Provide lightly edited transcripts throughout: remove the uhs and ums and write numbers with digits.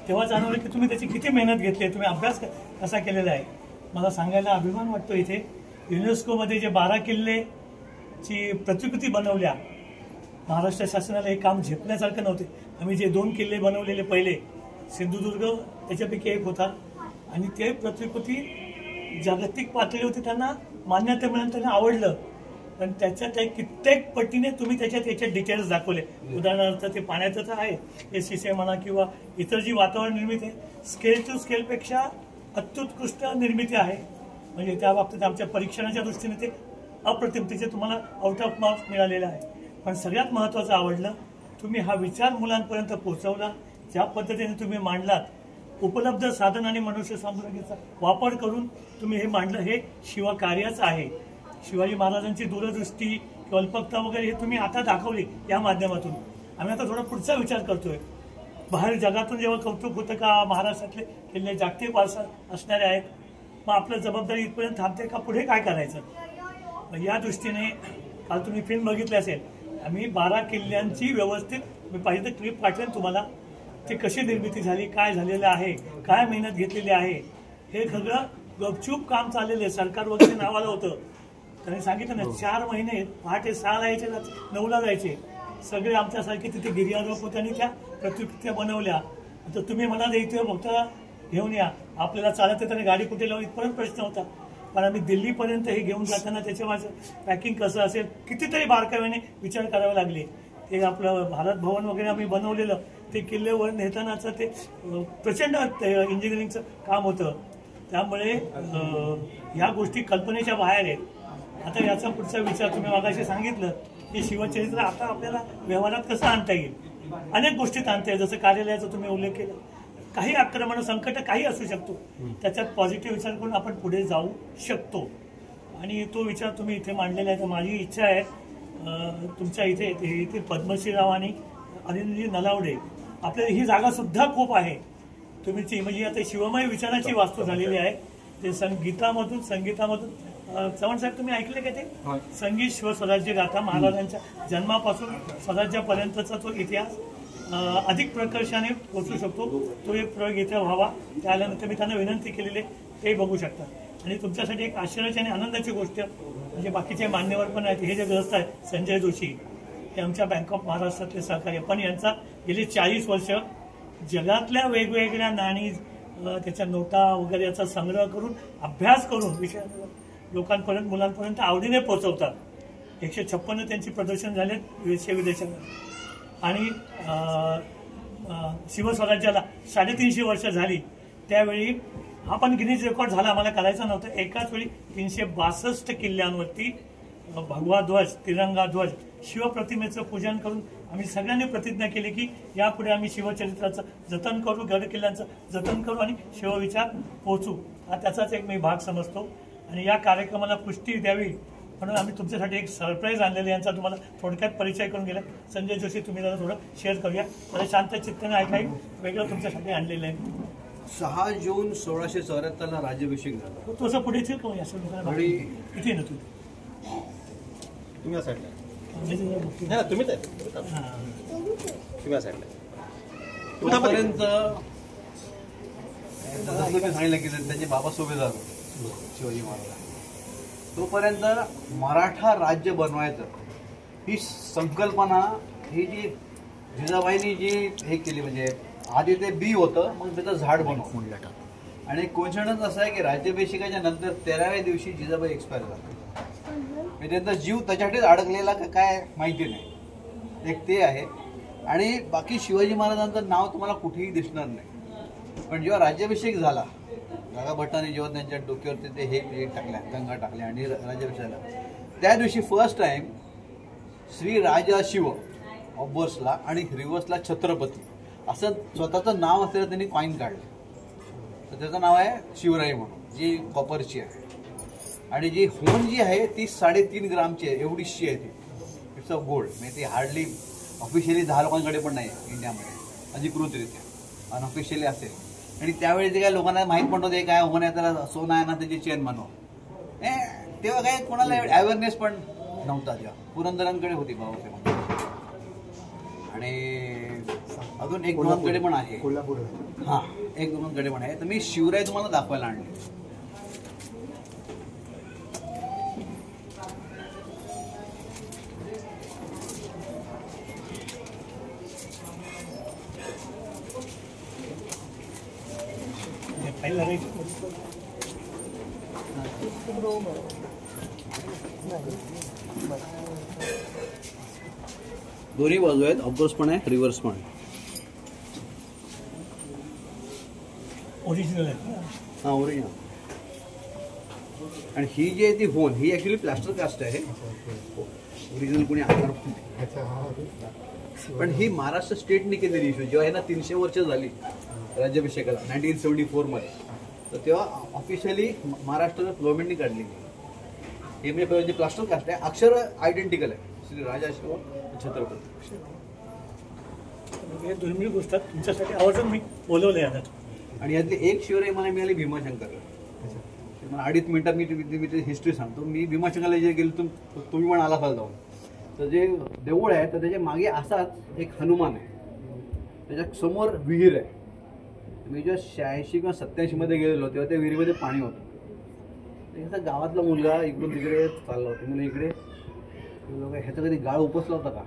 तेव्हा जाणवलं की तुम्ही त्याची किती मेहनत घेतली आहे, तुम्ही अभ्यास कसा केलेला आहे. मला सांगायला अभिमान वाटतो इथे युनेस्कोमध्ये जे 12 किल्लेची प्रतिकृती बनवल्या, महाराष्ट्र शासनाला हे काम झेपण्यासारखं नव्हते. आम्ही जे 2 किल्ले बनवलेले पहिले, सिंधुदुर्ग त्याच्यापैकी एक होता आणि ते प्रतिकृती जागतिक पातळीवरती त्यांना मान्यता मिळाली, त्यांना आवडलं. पण त्याच्यात कित्येक पटीने तुम्ही त्याच्यात डिटेल्स दाखवले. उदाहरणार्थ ते पाण्याचं तर आहे, SCC म्हणा किंवा इतर जी वातावरण निर्मिती आहे, स्केल टू स्केलपेक्षा अत्युत्कृष्ट निर्मिती आहे. म्हणजे त्या बाबतीत आमच्या परीक्षणाच्या दृष्टीने ते अप्रतिमतेचे तुम्हाला आउट ऑफ मार्क्स मिळालेले आहे. पण सगळ्यात महत्त्वाचं आवडलं, तुम्ही हा विचार मुलांपर्यंत पोहोचवला, ज्या पद्धतीने तुम्ही मांडलात. उपलब्ध साधन आणि मनुष्य सामग्रीचा वापर करून तुम्ही हे मांडलं, हे शिवकार्यच आहे. शिवाजी महाराजांची दूरदृष्टी, कल्पकता वगैरे हे तुम्ही आता दाखवली या माध्यमातून. आम्ही आता थोडा पुढचा विचार करतोय. बाहेर जगातून जेव्हा कौतुक होतं का महाराष्ट्रातले किल्ले जागतिक वारसा असणारे आहेत, मग आपलं जबाबदारी इथपर्यंत थांबते का, पुढे काय करायचं. या दृष्टीने काल तुम्ही फिल्म बघितली असेल, आम्ही 12 किल्ल्यांची व्यवस्थित, मी पाहिजे तर क्लिप पाठवेन तुम्हाला, ते कशी निर्मिती झाली, काय झालेलं आहे, काय मेहनत घेतलेली आहे. हे सगळं गपचूप काम चाललेलं आहे. सरकार वगैरे नावाला होतं, त्यांनी सांगितलं ना 4 महिने पहाटे 6ला यायचे, 9ला जायचे. सगळे आमच्यासारखे तिथे गिर्यारोहक होते आणि त्या प्रतिकृत्या बनवल्या. तर तुम्ही म्हणाल इथे फक्त घेऊन या, आपल्याला चालत येताना गाडी कुठे लावून इथपर्यंत प्रश्न होता. पण आम्ही दिल्लीपर्यंत हे घेऊन जाताना त्याच्या माझं पॅकिंग कसं असेल, कितीतरी बारकाव्याने विचार करावे लागले. ते आपलं भारत भवन वगैरे आम्ही बनवलेलं, ते किल्ल्यावर नेतानाचं ते प्रचंड इंजिनिअरिंगचं काम होतं. त्यामुळे ह्या गोष्टी कल्पनेच्या बाहेर आहेत. आता याचा पुढचा विचार तुम्ही मागाशी सांगितलं की शिवचरित्र आता आपल्याला व्यवहारात कसं आणता येईल. अनेक गोष्टीत आणता येईल, जसं कार्यालयाचा तुम्ही उल्लेख केला. काही आक्रमण, संकट काही असू शकतो, त्याच्यात पॉझिटिव्ह विचार करून आपण पुढे जाऊ शकतो. आणि तो विचार तुम्ही इथे मांडलेला आहे. तर माझी इच्छा आहे तुमच्या इथे पद्मश्रीराव आणि अनिलजी नलावडे, आपल्याला ही जागा सुद्धा खूप आहे. तुम्ही म्हणजे आता शिवमय विचाराची वास्तू झालेली आहे. ते संगीतामधून चव्हाण साहेब तुम्ही ऐकले का ते संगीत शिव स्वराज्य गाथा, महाराजांच्या जन्मापासून स्वराज्यापर्यंतचा तो इतिहास अधिक प्रकर्षाने पोचू शकतो. तो एक प्रयोग इथे व्हावा. त्या आल्यानंतर मी त्यांना विनंती केलेली आहे, ते बघू शकता. आणि तुमच्यासाठी एक आश्चर्याची आणि आनंदाची गोष्ट म्हणजे बाकीचे मान्यवर पण आहेत, हे जे ग्रस्त आहेत संजय जोशी, हे आमच्या बँक ऑफ महाराष्ट्रातले सहकारी, पण यांचा गेली 40 वर्ष जगातल्या वेगवेगळ्या नाणी, त्याच्या नोटा वगैरे याचा संग्रह करून, अभ्यास करून विषय लोकांपर्यंत, मुलांपर्यंत आवडीने पोहोचवतात. 156 त्यांची प्रदर्शन झालेत विदेशात. आणि शिवस्वराज्याला 350 वर्ष झाली. त्यावेळी हा पण गिनीज रेकॉर्ड झाला, आम्हाला करायचा नव्हतं. एकाच वेळी 362 किल्ल्यांवरती भगवा ध्वज, तिरंगा ध्वज, शिवप्रतिमेचं पूजन करून आम्ही सगळ्यांनी प्रतिज्ञा केली की यापुढे आम्ही शिवचरित्राचं जतन करू, गड किल्ल्यांचं जतन करू आणि शिवविचार पोहोचू. हा त्याचाच एक मी भाग समजतो. आणि या कार्यक्रमाला पुष्टी द्यावी म्हणून आम्ही तुमच्यासाठी एक सरप्राईज आणलेलं, यांचा तुम्हाला थोडक्यात परिचय करून गेला. संजय जोशी, तुम्ही जरा थोडं शेअर करूया, जरा शांत चित्ताने ऐकाय, वेगळं तुमच्यासाठी आणलेलं आहे. 6 जून 1674 राज्याभिषेक झाला. तो असं पुढे चिर करूया असं इथे ना तुम्ही साईडला तोपर्यंत सांगितलं की त्यांचे बाबा सुभेदार शिवाजी महाराज, तोपर्यंत मराठा राज्य बनवायचं ही संकल्पना, ही जी जिजाबाईंनी जी हे केली, म्हणजे आधी ते बी होतं, मग त्याचं झाड बनवून. आणि कोइन्सिडन्स असं आहे की राज्याभिषेकाच्या नंतर 13व्या दिवशी जिजाबाई एक्सपायर झाला. त्यांचा जीव त्याच्यासाठीच अडकलेला का काय माहिती नाही, एक ते आहे. आणि बाकी शिवाजी महाराजांचं नाव तुम्हाला कुठेही दिसणार नाही. पण जेव्हा राज्याभिषेक झाला, राघा भट्टाने जेव्हा त्यांच्या डोक्यावरती ते हे टाकल्या, गंगा टाकल्या आणि राज्याभिषेक झाला, त्या दिवशी फर्स्ट टाइम श्री राजा शिव ऑबर्सला आणि रिवर्सला छत्रपती असं स्वतःचं नाव असलेलं त्यांनी कॉईन काढलं. तर त्याचं नाव आहे शिवराई म्हणून, जी कॉपरची आहे. आणि जी होन जी आहे ती 3.5 ग्रामची आहे, एवढीशी आहे ती. It's a gold. म्हणजे ती हार्डली ऑफिशियली 10 लोकांकडे पण नाही आहे इंडियामध्ये, अधिकृतरित्या, अनऑफिशियली असेल. आणि त्यावेळी जे काय लोकांना माहीत पण नव्हते काय होणं आहे, त्याला सोनं आहे ना त्याची चेन बनव, तेव्हा काही कोणाला अवेअरनेस पण नव्हता. तेव्हा पुरंदरांकडे होती बाबासाहेब. आणि अजून एक दोन गडे पण आहे. कोल्हापूर. हा, एक दोन गडे पण आहे. तर मी शिवराय तुम्हाला दाखवायला आणले. दोन्ही बाजू आहेत, ऑफकोर्स पण आहे, रिव्हर्स पण आहे. ओरिजिनल आहे. हा, ओरिजिनल. आणि ही जी आहे ती होन, ही ऍक्च्युली प्लास्टर कास्ट आहे. ओरिजिनल कोणी आकार पण ही महाराष्ट्र स्टेटने केलेली इश्यू. जेव्हा ह्यांना 300 वर्ष झाली राज्याभिषेकाला 1974 मध्ये, तर तेव्हा ऑफिशियली महाराष्ट्र गव्हर्नमेंटने काढलेली. हे म्हणजे प्लास्टर कास्ट आहे, अक्षर आयडेंटिकल आहे. श्री राजाशिव छत्रपती. हे दुर्मिळ गोष्ट तुमच्यासाठी आवर्जून मी बोलवलं आहे. आणि यातली एक शिवराई मला मिळाली भीमाशंकर. मला 2.5 मिनिटात मी हिस्ट्री सांगतो. मी भीमाशंकरला जे गेलो, तुम्ही पण आला असाल जाऊन. तर जे देऊळ आहे तर त्याच्या मागे असाच एक हनुमान आहे, त्याच्या समोर विहीर आहे. मी जेव्हा 86 किंवा 87 मध्ये गेलेलो तेव्हा त्या विहिरीमध्ये पाणी होतं. त्याचा गावातला मुलगा इकडून तिकडे चालला होता. म्हणजे इकडे ह्याचा कधी गाळ उपसला होता का?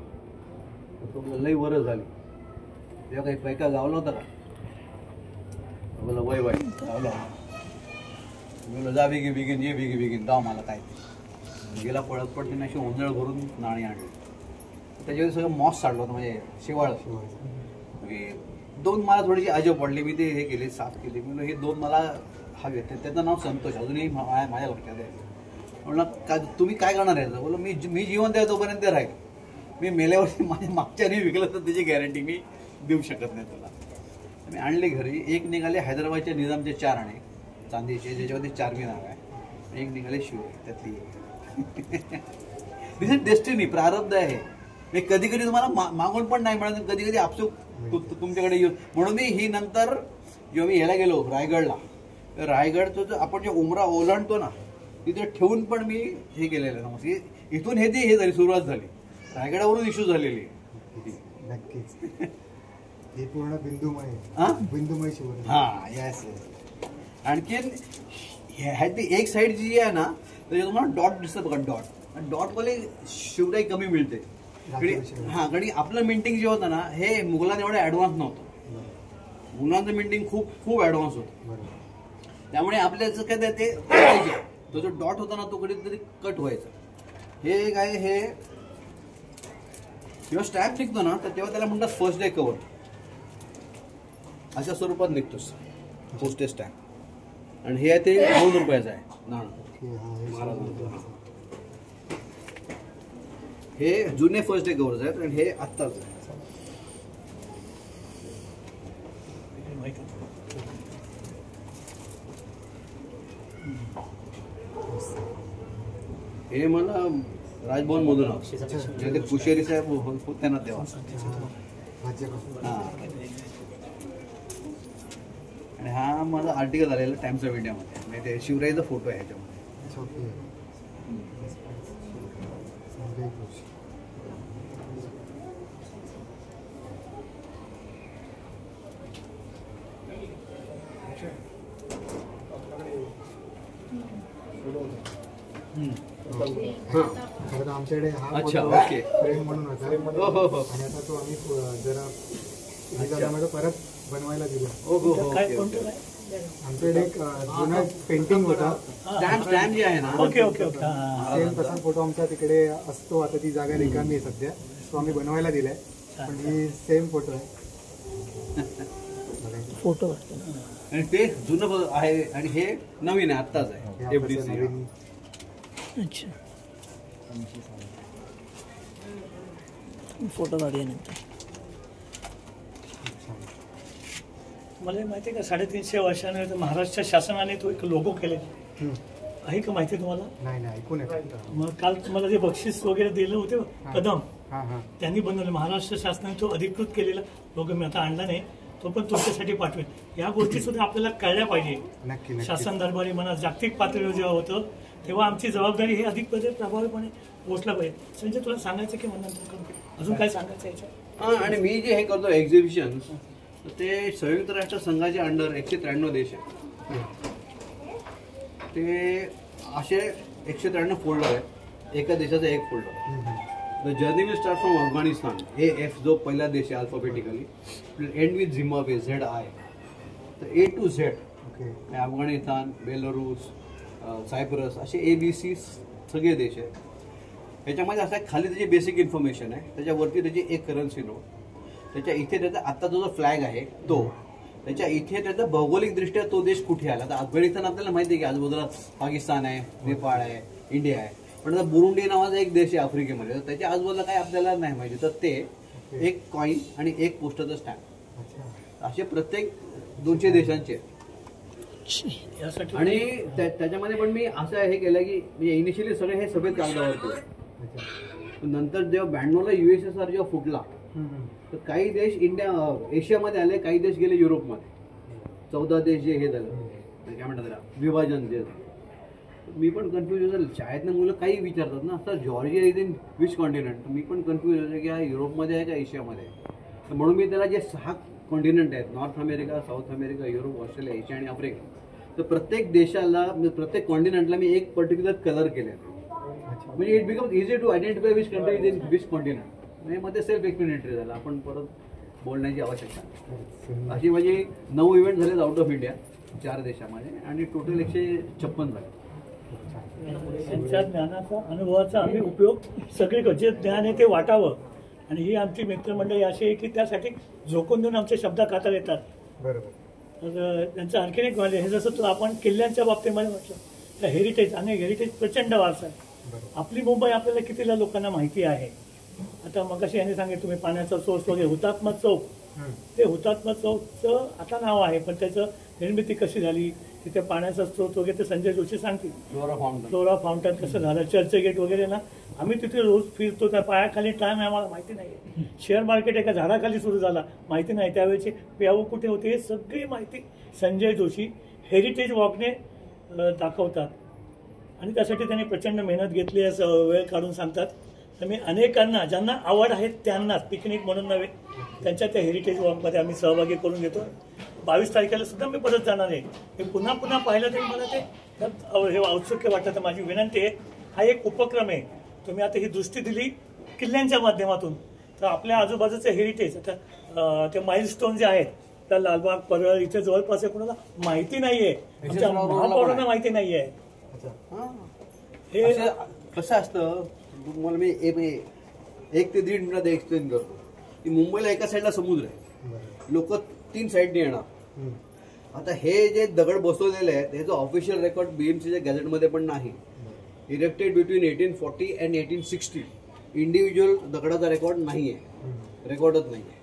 तो लई वरच झाली. तेव्हा काही पैका गावला होता का? बोला वय वय गावला. बोला जा बिगी बिगीन, ये बिगी बिगीन, गाव मला काय. गेला पळत पळत त्यांनी अशी ओंजळ भरून नाणी आणली. त्याच्यामध्ये सगळं मॉस साडलं होतं, म्हणजे शेवाळ. दोन मला थोडीशी अजब पडली. मी ते हे केले, साफ केले. मी हे दोन मला हवे. त्याचं नाव संतोष, अजूनही माझ्या लक्षात आहे. म्हणलं का तुम्ही काय करणार आहे? बोला मी जिवंत आहे तोपर्यंत राहील. मी मेल्यावरती माझ्या मागच्याने विकलं तर त्याची गॅरंटी मी देऊ शकत नाही तुला. मी आणले घरी. एक निघाले हैदराबादच्या निजामचे 4 आणे चांदीचे, ज्याच्यावरती 4 नाव आहे. एक निघाले शिवराय, त्यातली दिस इज डेस्टिनी, प्रारब्ध आहे. मी कधी कधी तुम्हाला मागून पण नाही म्हणत, कधी कधी आपसूक तुमच्याकडे येऊन. म्हणून मी ही नंतर जेव्हा मी ह्याला गेलो रायगडला, रायगडचं जो आपण जे उमरा ओलांडतो ना, तिथे ठेवून पण मी हे केलेलं ना. इथून हे झाली सुरुवात झाली. रायगडावरून इश्यू झालेली. नक्कीच हे पूर्ण बिंदुमय शिवराय. हा, येस. आणखीन ह्याची एक साईड जी आहे ना, त्याच्यात तुम्हाला डॉट दिसतं बघा, डॉट. डॉटवाले शिवराई कमी मिळते. हा, कारण आपलं मिंटिंग जे होतं ना, हे मुघलांना एवढं ऍडव्हान्स नव्हतं. मुघलांचं मिंटिंग खूप ऍडव्हान्स होतं. त्यामुळे आपल्याचं काय ते तो जो डॉट होता ना, तो कधीतरी कट व्हायचा. हे काय, हे जेव्हा स्टॅम्प निघतो ना, तर तेव्हा त्याला म्हणतात फर्स्ट डे कव्हर. अशा स्वरूपात निघतोस पोस्टेज स्टॅम्प. आणि हे आहे ते 2 रुपयाचं आहे नाणं. हे जुने फर्स्ट डे कव्हर्स आहेत आणि हे आत्ताच आहे. हे मला राजभवन मधून ते कुशेरी साहेब होते ना तेव्हा. आणि हा माझा आर्टिकल आलेला टाइम्स ऑफ इंडियामध्ये. म्हणजे ते शिवराईचा फोटो आहे ह्याच्यामध्ये. खरं तर आमच्याकडे हा फ्रेम म्हणून होता. आणि आता तो आम्ही जरा परत बनवायला दिला. आमच्याकडे एक जुना पेंटिंग होता, स्टॅम्प जे आहे ना, सेम तसा फोटो आमच्या तिकडे असतो. आता ती जागा रिकामी आहे सध्या, तो आम्ही बनवायला दिलाय. पण ही सेम फोटो आहे. फोटो आणि ते जुनं आहे आणि हे नवीन आहे, आत्ताच आहे. नवीन. अच्छा, फोटो काढूया नंतर. मला माहिती आहे का, 350 वर्षानंतर महाराष्ट्र शासनाने तो एक लोगो केले आहे का, माहिती आहे तुम्हाला? नाही ऐकून. मग काल तुम्हाला जे बक्षीस वगैरे दिलं होते कदम, त्यांनी बनवलं. महाराष्ट्र शासनाने तो अधिकृत केलेला लोगो मी आता आणला नाही, तो पण तुमच्यासाठी पाठवेल. या गोष्टी सुद्धा आपल्याला कळल्या पाहिजे. शासन दरबारी म्हणा, जागतिक पातळीवर जेव्हा होतं तेव्हा आमची जबाबदारी हे अधिक प्रभावीपणे पोहोचला पाहिजे. संजय, तुला सांगायचं की म्हणून अजून काय सांगायचं याच्यात? हां, आणि मी जे हे करतो एक्झिबिशन, ते संयुक्त राष्ट्र संघाच्या अंडर 193 देश आहे. ते असे 193 फोल्डर आहेत, एका देशाचा एक folder. The journey will start from Afghanistan, AF जो पहिला देश आहे alphabetically, end with Zimbabwe ZI. तर A to Z Afghanistan, Belarus, Cyprus असे ABC सगळे देश आहेत. ह्याच्यामध्ये असं खाली त्याची बेसिक इन्फॉर्मेशन आहे, त्याच्यावरती त्याची एक करन्सी नोट, त्याच्या इथे त्याचा आत्ताचा जो फ्लॅग आहे तो, त्याच्या इथे त्याचा भौगोलिकदृष्ट्या तो देश कुठे आला. आता अफगाणिस्तान आपल्याला माहिती आहे की आजूबाजूला पाकिस्तान आहे, नेपाळ आहे, इंडिया आहे, पण आता बुरुंडी नावाचा एक देश आहे आफ्रिकेमध्ये, तर त्याच्या आजूबाजूला काय आपल्याला नाही माहिती. तर ते एक कॉईन आणि एक पोस्टाचं स्टॅम्प असे प्रत्येक 200 देशांचे. आणि त्याच्यामध्ये पण मी असं हे केलं की म्हणजे इनिशियली सगळे हे सफेद कागदावर केले, नंतर जेव्हा 92ला USSR जेव्हा फुटला तर काही देश एशियामध्ये आले, काही देश गेले युरोपमध्ये. 14 देश जे हे झालं, काय म्हणतात त्याला, विभाजन जे झालं. मी पण कन्फ्युज झालं. शाळेतनं मुलं काही विचारतात ना, sir Georgia is in which continent, मी पण कन्फ्युज होतो की हा युरोपमध्ये आहे का एशियामध्ये आहे. तर म्हणून मी त्याला जे 6 कॉन्टिनेंट आहेत, north America, south America, Europe, Australia, Asia आणि आफ्रिका, तर प्रत्येक देशाला, प्रत्येक कॉन्टिनेंटला मी एक पर्टिक्युलर कलर केले, म्हणजे it becomes easy to identify which country is in which continent. म्हणजे मध्ये सेल्फ एक्सप्लेनेटरी झाला, आपण परत बोलण्याची आवश्यकता नाही. अशी म्हणजे 9 इव्हेंट झालेत आउट ऑफ इंडिया 4 देशामध्ये, आणि टोटल 156 झाले. त्यांच्या ज्ञानाचा, अनुभवाचा आम्ही उपयोग सगळीकडे जे ज्ञान आहे ते वाटावं, आणि ही आमची मित्रमंडळी अशी आहे की त्यासाठी झोकून देऊन आमचे शब्द खाता येतात. तर त्यांचं आणखीन एक म्हणजे हे जसं तू आपण किल्ल्यांच्या बाबतीमध्ये म्हटलं तर हेरिटेज, आणि हेरिटेज प्रचंड वारसा आहे. आपली मुंबई आपल्याला कितीला लोकांना माहिती आहे. आता मगाशी यांनी सांगितलं तुम्ही पाण्याचा सोर्स वगैरे, हुतात्मा चौक, ते हुतात्मा चौकचं आता नाव आहे, पण त्याचं निर्मिती कशी झाली, तिथे पाण्याचा स्रोत वगैरे ते संजय जोशी सांगतील. फ्लोरा फाउंटन कसं झालं, चर्चगेट वगैरे ना, आम्ही तिथे रोज फिरतो. त्या पायाखाली टाइम आहे आम्हाला माहिती नाही. शेअर मार्केट एका झाडाखाली सुरू झाला माहिती नाही, त्यावेळेचे प्याऊ कुठे होते हे सगळी माहिती संजय जोशी हेरिटेज वॉकने दाखवतात. आणि त्यासाठी त्यांनी प्रचंड मेहनत घेतली असं वेळ काढून सांगतात. तर मी अनेकांना ज्यांना आवड आहे त्यांनाच, पिकनिक म्हणून नव्हे, त्यांच्या त्या हेरिटेज वॉकमध्ये आम्ही सहभागी करून घेतो. 22 तारखेला सुद्धा मी परत जाणार आहे. हे पुन्हा पुन्हा पाहिलं तरी मला ते हे औत्सुक्य वाटतं. माझी विनंती आहे, हा एक उपक्रम आहे. तुम्ही आता ही दृष्टी दिली किल्ल्यांच्या माध्यमातून, तर आपल्या आजूबाजूचे हेरिटेज, आता ते माइलस्टोन जे आहेत, त्या लालबाग, परळ इथे जवळपास कोणाला माहिती नाहीये, आमच्या महापौरांना माहिती नाहीये. हे कसं असतं, तुम्हाला मी 1 ते 1.5 मिनिटात एक्सप्लेन करतो की मुंबईला एका साईडला समुद्र आहे, लोक 3 साईडने येणार. आता हे जे दगड बसवलेले आहेत त्याचं ऑफिशियल रेकॉर्ड BMCच्या गॅझेटमध्ये पण नाही. इरेक्टेड बिटवीन 1840 अँड 1860, इंडिव्हिज्युअल दगडाचा रेकॉर्ड नाहीये, रेकॉर्डच नाहीये.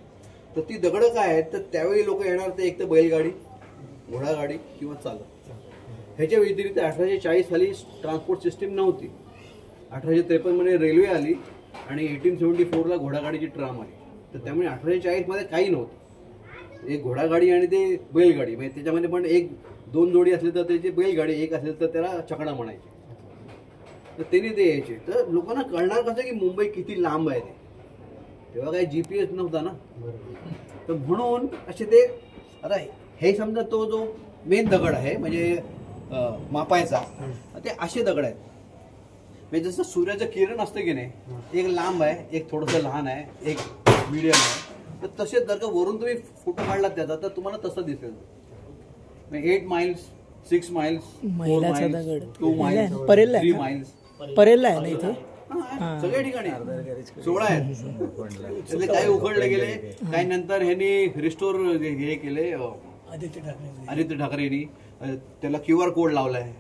तर ती दगडं काय आहेत, तर त्यावेळी लोक येणार ते एक तर बैलगाडी, घोडागाडी किंवा चालत. ह्याच्या व्यतिरिक्त 1840 साली ट्रान्सपोर्ट सिस्टीम नव्हती. 1853 मध्ये रेल्वे आली आणि 1874ला घोडागाडीची ट्राम आली. तर त्यामुळे 1840 मध्ये काही नव्हतं. एक घोडागाडी आणि ते बैलगाडी, म्हणजे त्याच्यामध्ये पण 1-2 जोडी असली तर त्याची बैलगाडी, एक असेल तर त्याला चकडा म्हणायचे. तर त्यांनी ते यायचे. तर लोकांना कळणार कसं की मुंबई किती लांब आहे. तेव्हा काही GPS नव्हता ना, तर म्हणून असे ते, आता हे समजा तो जो मेन दगड आहे म्हणजे मापायचा, ते असे दगड आहेत. म्हणजे जसं सूर्याचं किरण असतं की नाही, एक लांब आहे, एक थोडंसं लहान आहे, एक मीडियम आहे. तर तसेच जर का वरून तुम्ही फोटो काढलात त्याचा तर तुम्हाला तसं दिसेल. 8 miles, 6 miles, 4 miles, 2 miles, 3 miles, परेलला आहे ना इथे, सगळ्या ठिकाणी 16 आहेत. त्यातले काही उखडले गेले, काही नंतर ह्यांनी रिस्टोर हे केले. आदित्य ठाकरे यांनी त्याला QR कोड लावलाय.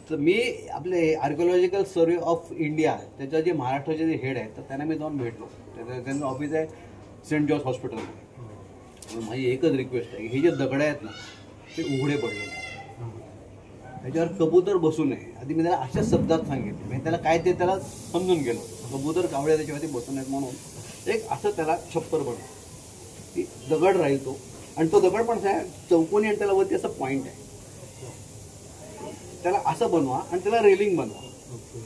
तर मी आपले आर्किओलॉजिकल सर्वे ऑफ इंडिया त्याच्या जे महाराष्ट्राचे जे हेड आहेत, तर त्यांना मी जाऊन भेटलो. त्यांचं ऑफिस आहे सेंट जॉर्ज हॉस्पिटलमध्ये. माझी एकच रिक्वेस्ट आहे की हे जे दगड आहेत ना ते उघडे पडलेले, त्याच्यावर कबूतर बसू नये. आधी मी त्याला अशाच शब्दात सांगितले, म्हणजे त्याला काय ते त्याला समजून गेलो. कबूतर कावळे त्याच्यावरती बसू नयेत म्हणून एक असं त्याला छप्पर बनव, ती दगड राहील तो. आणि तो दगड पण काय चौकोनी आणि त्याला वरती असं पॉईंट आहे, त्याला असं बनवा आणि त्याला रेलिंग बनवा.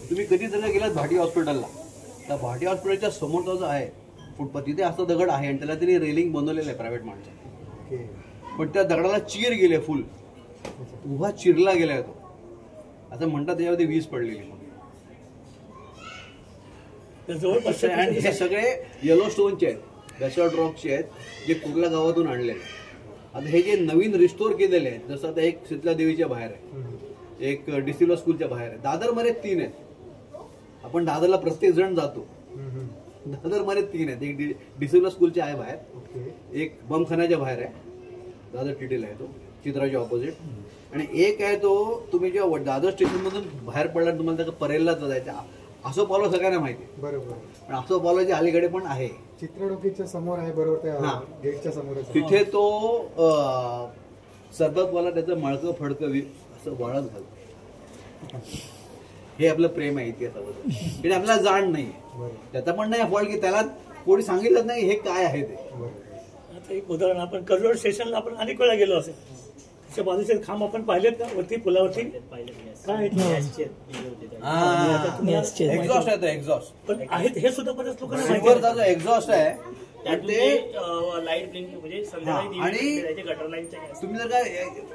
तुम्ही कधी जर गेलात भाटी हॉस्पिटलला, त्या भाटी हॉस्पिटलच्या समोरचा जो आहे फुटपाथ तिथे असं दगड आहे आणि त्याला त्यांनी रेलिंग बनवलेलं आहे प्रायव्हेट माणसाने. ओके. पण त्या दगडाला चीर गेले फुल, उभा चिरला गेलाय तो. असं म्हणतात त्याच्यामध्ये वीज पडलेली. जवळपास आणि हे सगळे येलो स्टोनचे आहेत, बेसॉल्ट रॉकचे आहेत, जे कुर्ला गावातून आणलेले आहेत. आता हे जे नवीन रिस्टोर केलेले आहेत, जसं आता एक शीतला देवीच्या बाहेर आहे, एक डिसिल्वा स्कूलच्या बाहेर आहे, दादरमध्ये 3 आहेत. आपण दादरला प्रत्येक जण जातो. दादरमध्ये 3 आहेत. एक डिसिल्वा स्कूलच्या आहे बाहेर, एक बमखान्याच्या बाहेर आहे, दादर टिटीला आहे तो, चित्राच्या ऑपोजिट, आणि एक आहे तो तुम्ही जेव्हा दादर स्टेशनमधून बाहेर पडला तुम्हाला त्या परेलला जायचं. असो पावलो सगळ्यांना माहिती आहे, बरोबर. पण असो पावलोच्या अलीकडे पण आहे, चित्रडोकीच्या समोर आहे, बरोबर, त्या गेटच्या समोर. तिथे तो सरबतवाला त्याचं मळकं फडकं असं वळत घालतो. हे आपलं प्रेम आहे इतिहासाबद्दल. आणि आपल्याला जाण नाही, त्याचा पण नाही फॉल्ट की त्याला कोणी सांगितलं नाही हे काय आहे ते. आता एक उदाहरण, आपण कर्जरोड स्टेशनला आपण अनेक वेळा गेलो असेल, त्याच्या बाजूचे खांब आपण पाहिलेत का वरती पुलावरती? काय एक्झॉस्ट आहे, एक्झॉस्ट पण आहेत हे सुद्धा बऱ्याच लोकांना माहिती शुगरचा जो एक्झॉस्ट आहे ते लाईट ब्लिंक म्हणजे संध्याकाळी आणि गटर लाईनच्या तुम्ही जर काय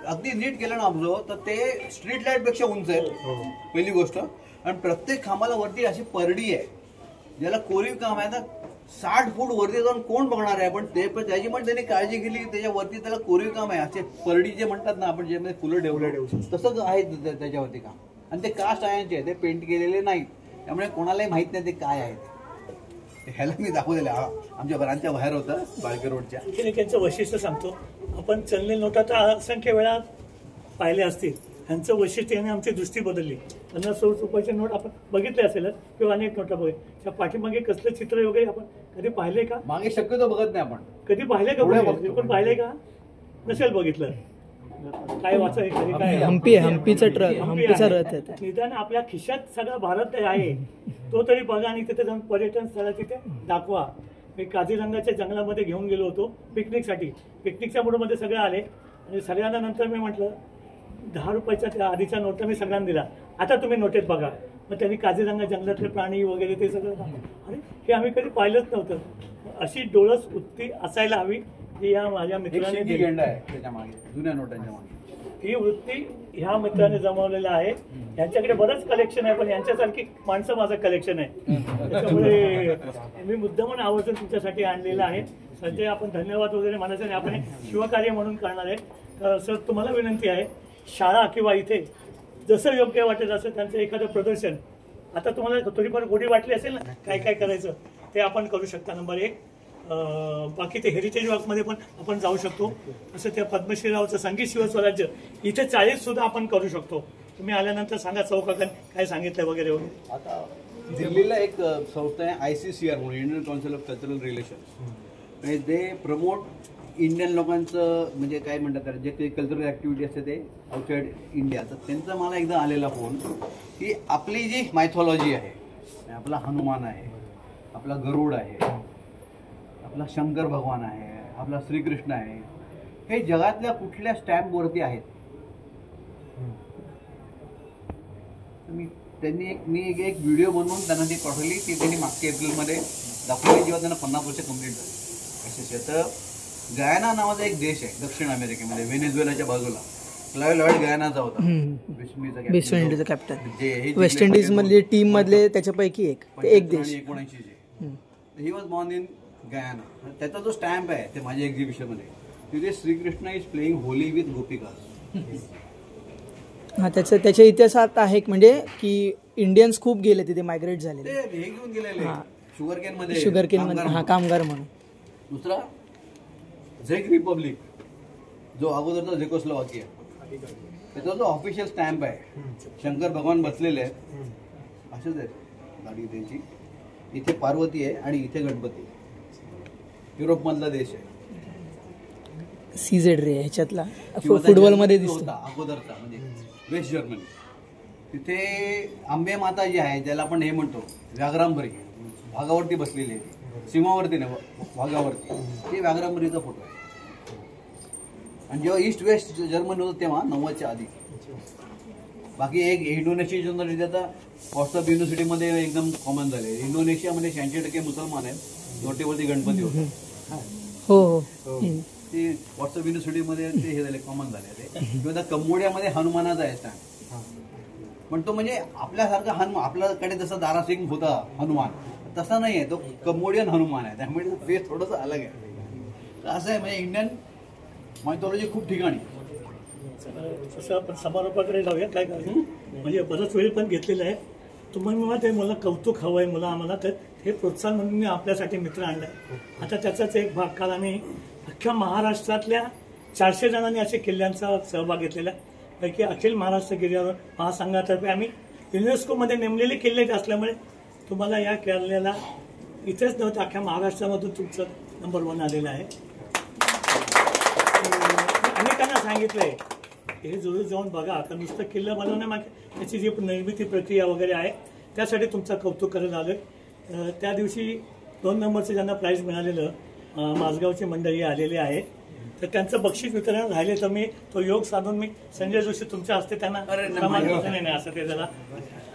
अगदी नीट केलं ना ऑब्झर्व तर ते स्ट्रीट लाईट पेक्षा उंच आहे पहिली गोष्ट. आणि प्रत्येक खांबाला वरती अशी परडी आहे ज्याला कोरीव काम आहे. आता 60 फूट वरती जाऊन कोण बघणार आहे, पण ते त्याची पण त्यांनी काळजी केली की त्याच्यावरती त्याला कोरीव काम आहे. असे परडी जे म्हणतात ना आपण, ज्यामध्ये फुलं ठेवलं तसंच आहे त्याच्यावरती काम. आणि ते कास्ट आयनचे आहे, ते पेंट केलेले नाहीत, त्यामुळे कोणालाही माहित नाही ते काय आहे. ह्याला मी दाखवलेलं आमच्या घरांच्या बाहेर होतं बाळके रोडच्या. त्यांचं वैशिष्ट्य सांगतो. आपण चलनी नोटा तर असंख्य वेळा पाहिले असतील, ह्यांचं वैशिष्ट्य याने आमची दृष्टी बदलली. 50 रुपयाचे नोट आपण बघितले असेलच किंवा अनेक नोटा बघित, त्या पाठीमागे कसलं चित्र वगैरे आपण कधी पाहिले का? मागे शक्यतो बघत नाही आपण. कधी पाहिले का? पण पाहिले का? नसेल बघितलं. काय वाचायचं काय? हम्पीचा रथ आहे. निदान आपल्या खिशात सगळा भारत आहे तो तरी बघा आणि तिथे जाऊन पर्यटन स्थळा तिथे दाखवा. मी काझीरंगाच्या जंगलामध्ये घेऊन गेलो होतो पिकनिकसाठी. पिकनिकच्या मूडमध्ये सगळे आले आणि सगळ्यांना नंतर मी म्हटलं 10 रुपयाच्या त्या आधीच्या नोटा मी सगळ्यांना दिला, आता तुम्ही नोटेत बघा. मग त्यांनी काझीरंगा जंगलातले प्राणी वगैरे ते सगळं, अरे हे आम्ही कधी पाहिलंच नव्हतं. अशी डोळस वृत्ती असायला हवी ही या माझ्या मित्राने दिली आहे त्याच्या मागे, जुन्या नोटांच्या मागे. ही वृत्ती ह्या मित्राने जमवलेलं आहे. यांच्याकडे बरंच कलेक्शन आहे, पण यांच्यासारखी माणसं माझं कलेक्शन आहे. त्याच्यामुळे मी मुद्दामून आवर्जून तुमच्यासाठी आणलेलं आहे. संजय, आपण धन्यवाद वगैरे म्हणायचं नाही, आपण शिवकार्य म्हणून करणार आहे. सर, तुम्हाला विनंती आहे, शाळा किंवा इथे जसं योग्य वाटेल असं त्यांचं एखादं प्रदर्शन, आता तुम्हाला थोडीफार गोडी वाटली असेल ना काय काय करायचं ते आपण करू शकता. नंबर 1. बाकी ते हेरिटेज वॉकमध्ये पण आपण जाऊ शकतो. असं त्या पद्मश्रीरावचं संगीत शिवस्वराज्य इथे 40 सुद्धा आपण करू शकतो. तुम्ही आल्यानंतर सांगा चौकाकन काय सांगितलं वगैरे वगैरे. आता दिल्लीला एक संस्था आहे ICCR म्हणून, Indian council of cultural relations, आणि ते प्रमोट इंडियन लोकांचं म्हणजे काय म्हणतात त्याला, जे काही कल्चरल ॲक्टिव्हिटी असते ते आउटसाईड इंडिया. तर त्यांचा मला एकदा आलेला फोन की आपली जी मायथॉलॉजी आहे, आपला हनुमान आहे, आपला गरुड आहे, आपला शंकर भगवान आहे, आपला श्रीकृष्ण आहे, हे जगातल्या कुठल्या स्टॅम्पवरती आहेत. मी एक व्हिडिओ बनवून त्यांना ती पाठवली, ती त्यांनी मागच्या एप्रिलमध्ये दाखवली जेव्हा त्यांना 50 वर्ष कंप्लीट झाली. तर गयाना नावाचा एक देश आहे दक्षिण अमेरिकेमध्ये, व्हेनेझुएलाच्या बाजूला. लॉर्ड गयानाचा होता, वेस्ट इंडिजचा कॅप्टन, वेस्ट इंडिज मधली टीम मधले त्याच्यापैकी एक देश. 79 he was born in Guyana. त्याचा जो स्टॅम्प आहे ते माझ्या एक्झिबिशनमध्ये, तिथे Shrikrishna is playing Holi with gopika. हा, त्याच्या इतिहासात आहे म्हणजे की इंडियन्स खूप गेले तिथे, मायग्रेट झाले, ते हे घेऊन गेलेले शुगरकेन मध्ये, हा कामगार म्हणून. दुसरा झेक रिपब्लिक, जो अगोदरचा झेकोस्लोवाकिया, त्याचा जो ऑफिशियल स्टॅम्प आहे, शंकर भगवान बसलेले आहेत असेच आहे गाडी त्यांची. इथे पार्वती आहे आणि इथे गणपती. युरोप मधला देश आहे, CZ रे ह्याच्यातला फुटबॉल मध्ये दिसतो अगोदरचा, म्हणजे वेस्ट जर्मनी. तिथे आंबे माता जी आहे ज्याला आपण हे म्हणतो व्याघ्रांबरी, भागावरती बसलेली आहे, सीमावरती नाही भागावरती, ते व्याघ्रांबरीचा फोटो आहे. आणि जेव्हा ईस्ट वेस्ट जर्मनी होतं तेव्हा 90च्या आधी. बाकी एक इंडोनेशिया युनिव्हर्सिटी आता व्हॉट्सअप युनिव्हर्सिटीमध्ये एकदम कॉमन झाले. इंडोनेशियामध्ये 86% मुसलमान आहेत नोटेवरती गणपती होता. हो हो ते व्हॉट्सअप युनिव्हर्सिटीमध्ये ते हे झाले, कॉमन झाले ते. किंवा त्या कंबोडियामध्ये हनुमानाचा आहे स्टॅम्प. पण तो म्हणजे आपल्यासारखा हनुमान, आपल्याकडे जसा दारासिंग होता हनुमान तसा नाही आहे, तो कंबोडियन हनुमान आहे. त्यामुळे फेस थोडंसं अलग आहे. असं आहे म्हणजे इंडियन मायथॉलॉजी खूप ठिकाणी. तसं आपण समारोपाकडे जाऊया. काय करायचं म्हणजे बराच वेळ पण घेतलेला आहे. तुम्हाला ते मला कौतुक हवं आहे, मला आम्हाला तर हे प्रोत्साहन म्हणून मी आपल्यासाठी मित्र आणलाय. आता त्याचाच एक भाग काल आम्ही अख्ख्या महाराष्ट्रातल्या 400 जणांनी असे किल्ल्यांचा सहभाग घेतलेला आहे. पैकी अखिल महाराष्ट्र गिर्यारोहण महासंघातर्फे आम्ही युनेस्कोमध्ये नेमलेले किल्ले असल्यामुळे तुम्हाला या किल्ल्याला इथेच नव्हतं, अख्ख्या महाराष्ट्रामधून तुमचं नंबर 1 आलेलं आहे. अनेकांना सांगितलंय हे जरूर जाऊन बघा. आता नुसतं किल्ला बनवण्यामागे त्याची जी निर्मिती प्रक्रिया वगैरे आहे त्यासाठी तुमचं कौतुक करत आलं. त्या दिवशी 2 नंबरचं ज्यांना प्राईज मिळालेलं माझगावची मंडळी आलेली आहे, तर त्यांचं बक्षीस वितरण राहिले तर मी तो योग साधून मी संजय जोशी तुमच्या हस्ते त्यांना प्रमाणपत्र नाही असं ते जरा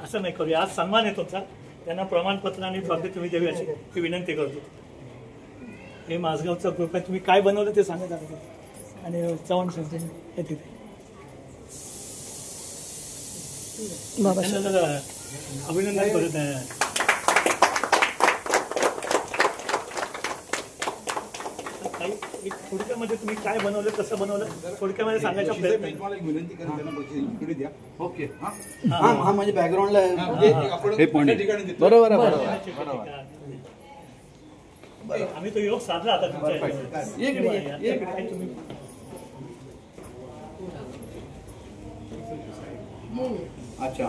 असं नाही करूया. आज सन्मान आहे तुमचा, त्यांना प्रमाणपत्र आणि ट्रॉफी तुम्ही द्यावी अशी ही विनंती करतो. हे माझगावचा ग्रुप आहे, तुम्ही काय बनवलं ते सांगत आहे. आणि चव्हाण संस्थेने हे तिथे त्यांना जरा अभिनंदन करत आहे. थोडक्यामध्ये तुम्ही काय बनवलं, कसं बनवलं, थोडक्यामध्ये सांगायचा प्रयत्न. विनंती करा. ओके. हा म्हणजे बॅकग्राऊंडला हे पण बरोबर आहे. बरोबर. आम्ही तो योग साधला आता तुमच्या. अच्छा.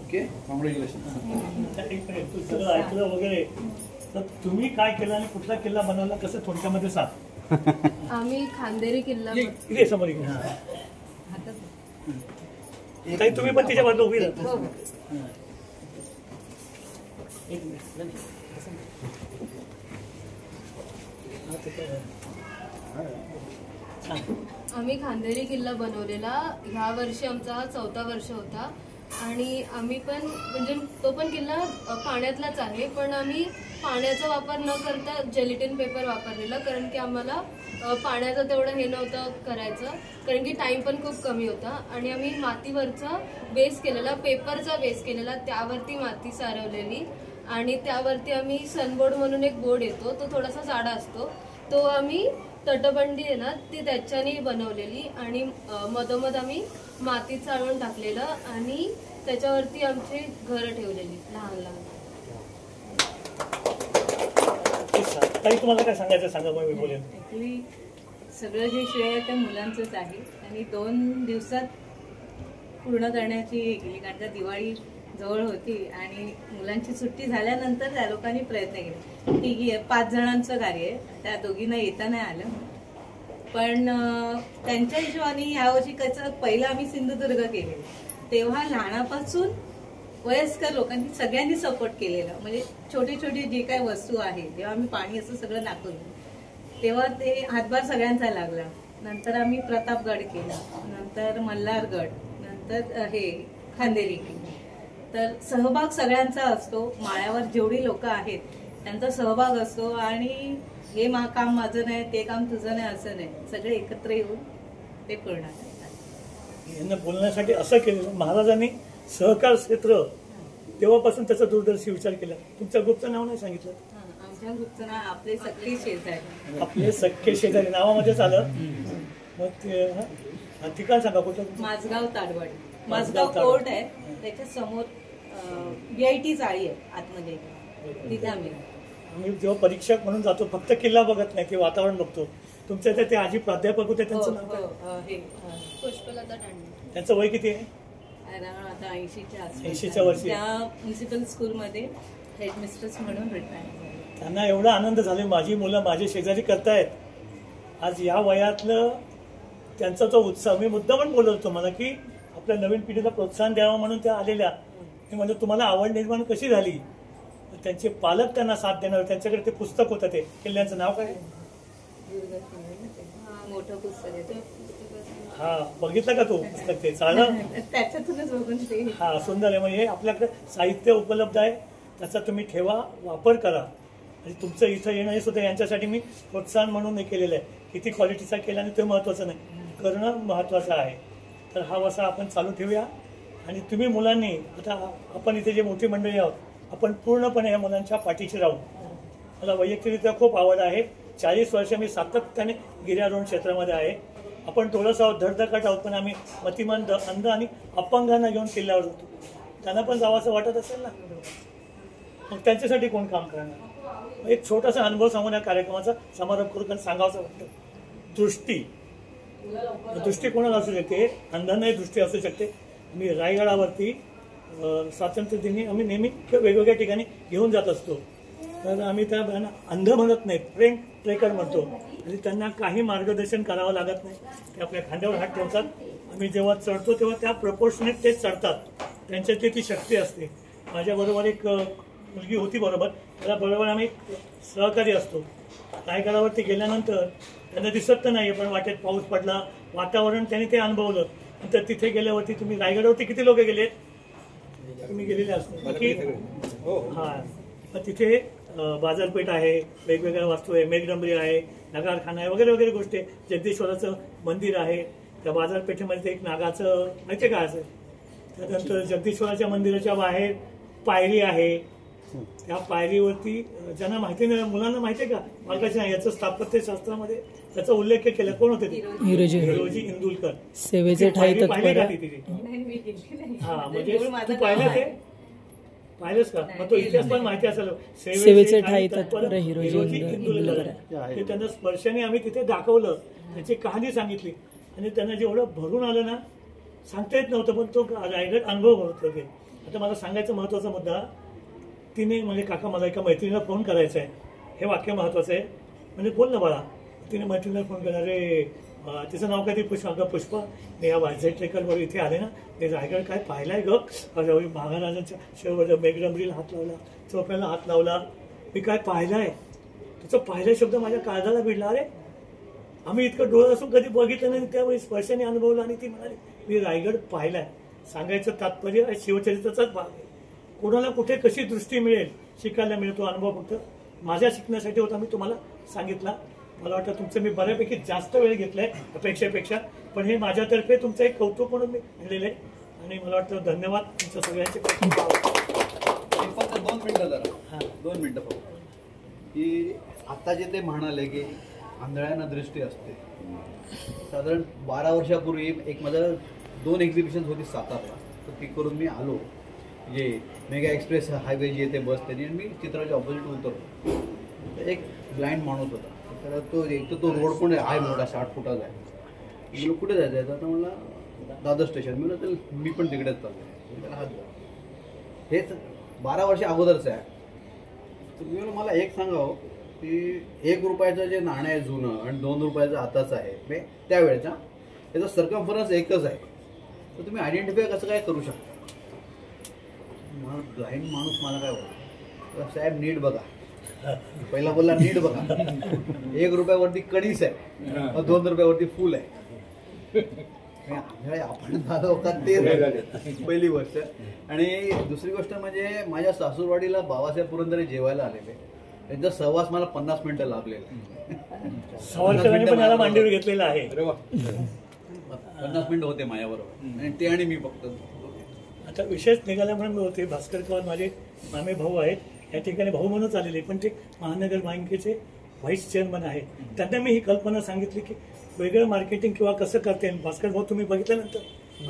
Okay, congratulation. सगळं ऐकलं वगैरे, तर तुम्ही काय केलं आणि कुठला किल्ला बनवला कसं थोडक्यामध्ये सांग. आम्ही खांदेरी किल्ला इथे समोर काही तुम्ही पण त्याच्या बाजूला उभी राहता. आम्ही खांदेरी किल्ला बनवलेला. ह्या वर्षी आमचा हा 4था वर्ष होता आणि आम्ही पण म्हणजे तो पण किल्ला पाण्यातलाच आहे, पण आम्ही पाण्याचा वापर न करता जेलिटिन पेपर वापरलेला, कारण की आम्हाला पाण्याचं तेवढं हे नव्हतं करायचं, कारण की टाइम पण खूप कमी होता. आणि आम्ही मातीवरचा बेस केलेला, पेपरचा बेस केलेला, त्यावरती माती सारवलेली आणि त्यावरती आम्ही सनबोर्ड म्हणून एक बोर्ड येतो, तो थोडासा जाडा असतो, तो आम्ही तटबंदी आहे ना ती त्याच्याने बनवलेली आणि मधोमध आम्ही माती चाळून टाकलेलं आणि त्याच्यावरती आमची घरं ठेवलेली लहान लहान. काही तुम्हाला काय सांगायचं सांगा, मग मी बोलेन. ॲक्च्युली सगळं जे श्रेय आहे त्या मुलांचंच आहे आणि 2 दिवसात पूर्ण करण्याची हे केली, कारण का दिवाळी जवळ होती आणि मुलांची सुट्टी झाल्यानंतर त्या लोकांनी प्रयत्न केले. ठीक आहे, 5 जणांचं कार्य आहे, त्या दोघींना येता नाही आलं, पण त्यांच्या हिशोबाने यावर्षी कसं पहिलं आम्ही सिंधुदुर्ग केले, तेव्हा लहानापासून वयस्कर लोकांनी सगळ्यांनी सपोर्ट केलेला. म्हणजे छोटी छोटी जी काही वस्तू आहे, जेव्हा आम्ही पाणी असं सगळं टाकून तेव्हा ते हातभार सगळ्यांचा लागला. नंतर आम्ही प्रतापगड केला, नंतर मल्हारगड, नंतर हे खांदेरी केलं. तर सहभाग सगळ्यांचा असतो, माळ्यावर जेवढी लोक आहेत त्यांचा सहभाग असतो आणि हे काम माझं नाही, ते काम तुझं नाही असं नाही, सगळे एकत्र येऊन ते पूर्ण करतात. यांना बोलण्यासाठी असं केलं महाराजांनी सहकार क्षेत्र, तेव्हापासून त्याचा दूरदर्शी विचार केला. तुमच्या ग्रुपचं नाव नाही सांगितलं. आमच्या ग्रुपचं नाव आपले सख्खे शेजारी. आपले सख्खे शेजारी नावामध्येच आलं. मग ते ठिकाण सांगा कुठलं. माझगाव ताडवाडी. माझगाव कोर्ट आहे, त्याच्या समोर VIT चाळी आहे आतमध्ये, तिथे आम्ही जेव्हा परीक्षक म्हणून जातो फक्त किल्ला बघत नाही, ते वातावरण बघतो. तुमच्या ते आजी प्राध्यापक होते, त्यांचं नाव काय? पुष्पलता टांडे. त्यांचं वय किती आहे? आता 80च्या 80च्या वर्षी. त्या म्युन्सिपल स्कूलमध्ये हेडमिस्ट्रेस म्हणून रिटायर. त्यांना एवढा आनंद झाला, माझी मुलं माझे शेजारी करतायत. आज या वयातलं त्यांचा तो उत्साह, मी मुद्दा पण बोलत होतो मला की आपल्या नवीन पिढीला प्रोत्साहन द्यावं म्हणून त्या आलेल्या. मी म्हणजे तुम्हाला आवड निर्माण कशी झाली, त्यांचे पालक त्यांना साथ देणार. त्यांच्याकडे ते पुस्तक होतं, ते किल्ल्यांचं नाव काय? मोठं पुस्तक आहे. हा बघितलं का तो पुस्तक? ते चाललं त्याच्यातूनच बघून ते हा सुंदर आहे. म्हणजे आपल्याकडे साहित्य उपलब्ध आहे, त्याचा तुम्ही ठेवा, वापर करा. आणि तुमचं इथं येणं हे सुद्धा यांच्यासाठी मी प्रोत्साहन म्हणून हे केलेलं आहे. किती क्वालिटीचा केला आणि ते महत्त्वाचं नाही, करणं महत्त्वाचं आहे. तर हा वसा आपण चालू ठेवूया. आणि तुम्ही मुलांनी, आता आपण इथे जे मोठी मंडळी आहोत, आपण पूर्णपणे या मुलांच्या पाठीशी राहू. मला वैयक्तिकरित्या खूप आवड आहे. 40 वर्ष मी सातत्याने गिर्यारोहण क्षेत्रामध्ये आहे. आपण थोडंसं आहोत, धडधकट आहोत, पण आम्ही मतिमंद, अंध आणि अपंगांना घेऊन किल्ल्यावर जातो. त्यांना पण जावंसं वाटत असेल ना, मग त्यांच्यासाठी कोण काम करणार? एक छोटासा अनुभव सांगून या कार्यक्रमाचा समारोप करू, कारण सांगावंसं वाटतं. दृष्टी कोणाला असू शकते, अंधांनाही दृष्टी असू शकते. मी रायगडावरती स्वातंत्र्य दिनी आम्ही नेहमी वेगवेगळ्या ठिकाणी घेऊन जात असतो. तर आम्ही त्यांना अंध म्हणत नाहीत, ट्रेकर म्हणतो. आणि त्यांना काही मार्गदर्शन करावं लागत नाही, ते आपल्या खांद्यावर हात ठेवतात. आम्ही जेव्हा चढतो तेव्हा त्या प्रपोर्शनेट ते चढतात, त्यांच्यात ती शक्ती असते. माझ्याबरोबर एक मुलगी होती बरोबर, त्याला बरोबर आम्ही सहकारी असतो. रायगडावरती गेल्यानंतर त्यांना दिसत तर नाही, पण वाटेत पाऊस पडला, वातावरण त्यांनी ते अनुभवलं. नंतर तिथे गेल्यावरती, तुम्ही रायगडावरती किती लोक गेलेत? तुम्ही गेलेले असतो बाकी? हां, मग तिथे बाजारपेठ आहे, वेगवेगळ्या वस्तू आहे, मेघडंबरी आहे, नगारखाना आहे, वगैरे वगैरे गोष्टी. जगदीश्वराचं मंदिर आहे, त्या बाजारपेठेमध्ये एक नागाचं माहिती आहे का असं. त्यानंतर जगदीश्वराच्या मंदिराच्या बाहेर पायरी आहे. त्या पायरीवरती ज्यांना माहिती नाही, मुलांना माहिती आहे का, मार्गदर्शन याचं स्थापत्यशास्त्रामध्ये त्याचा उल्लेख केला. कोण होते? हिरोजी इंदुलकर. सेवेचे ठाई पाहिले का तिथे? हा, म्हणजे तू पाहिलं ते? पाहिलंच का? मग तो इतिहास पण माहिती असेल. सेवेचे ठाई तत्पर हिरोजी इंदुलकर. ते त्यांना स्पर्शाने आम्ही तिथे दाखवलं, त्याची कहाणी सांगितली. आणि त्यांना जेवढं भरून आलं ना, सांगता येत नव्हतं, पण तो रायगड अनुभव होत होते. आता मला सांगायचा महत्त्वाचा मुद्दा, तिने म्हणजे काका मला एका मैत्रिणीला फोन करायचा आहे, हे वाक्य महत्त्वाचं आहे. म्हणजे बोल ना बाळा. तिने मैत्रिणीला फोन केला, अरे तिचं नाव काय? ती पुष्पा. मी या वायझाईड ट्रेकरवर इथे आले ना, ते रायगड काय पाहिलाय ग? महाराजांच्या शेवट मेघडंबरीला हात लावला, चोप्याला हात लावला, मी काय पाहिलाय? तिचं पाहिला शब्द माझ्या काळजाला भिडला. अरे आम्ही इतकं डोळं असून कधी बघितलं नाही, त्यावेळी स्पर्शाने अनुभवलं. आणि ती म्हणाली, मी रायगड पाहिलाय. सांगायचं तात्पर्य शिवचरित्राचाच भाग आहे. कोणाला कुठे कशी दृष्टी मिळेल, शिकायला मिळतो. अनुभव फक्त माझ्या शिकण्यासाठी होता, मी तुम्हाला सांगितला. मला वाटतं तुमचं मी बऱ्यापैकी जास्त वेळ घेतलाय अपेक्षेपेक्षा, पण हे माझ्यातर्फे तुमचं एक कौतुक म्हणून मी आणलेलं आहे. आणि मला वाटतं धन्यवाद तुमच्या सगळ्यांचे. फक्त 2 मिनिटं जरा, 2 मिनिटं फक्त. की आता जे ते म्हणाले की आंधळ्यांना दृष्टी असते, साधारण 12 वर्षापूर्वी एक माझं 2 एक्झिबिशन्स होती सातारला. तर ती करून मी आलो, जे मेगा एक्सप्रेस हायवे जे येते बस, त्याने मी चित्राच्या ऑपोजिट उतरलो. तर एक ब्लाइंड माणूस होता. तर तो एक तर तो रोड पण आहे मोठा, 60 फुटाचा आहे. मी कुठे जायचं आहे? तर मला दादर स्टेशन. मी तर मी पण तिकडेच चाललो. त्याला हात द्या. हेच 12 वर्ष अगोदरचं आहे. तर मी मला एक सांगावं की 1 रुपयाचं जे नाणं आहे जुनं आणि 2 रुपयाचं आताचं आहे त्यावेळेचा, त्याचा सर्कम्फरन्स एकच आहे. तर तुम्ही आयडेंटिफाय कसं काय करू शकता? ब्लाइंड माणूस मला काय बोलतो, साहेब नीट बघा. पहिला बोलला नीट बघा. 1 रुपयावरती कणीस आहे, 2 रुपयावरती फुल आहे. आपण झालो का ते पहिली गोष्ट. आणि दुसरी गोष्ट म्हणजे माझ्या सासूरवाडीला बाबासाहेब पुरंदरे जेवायला आलेले, त्यांचा सहवास मला 50 मिनिटं लाभलेला. सावरकरांनी पण याला मांडीवर घेतलेला आहे. 50 मिनिटं होते माझ्याबरोबर, आणि ते आणि मी फक्त. आता विशेष निघाल्यामुळे मी होते. भास्कर पवार माझे मामे भाऊ आहेत, या ठिकाणी भाऊ म्हणून आलेले, पण ते महानगर बँकेचे व्हाईस चेअरमन आहेत. त्यांना मी ही कल्पना सांगितली की वेगळं मार्केटिंग किंवा कसं करता येईल. भास्कर भाऊ तुम्ही बघितल्यानंतर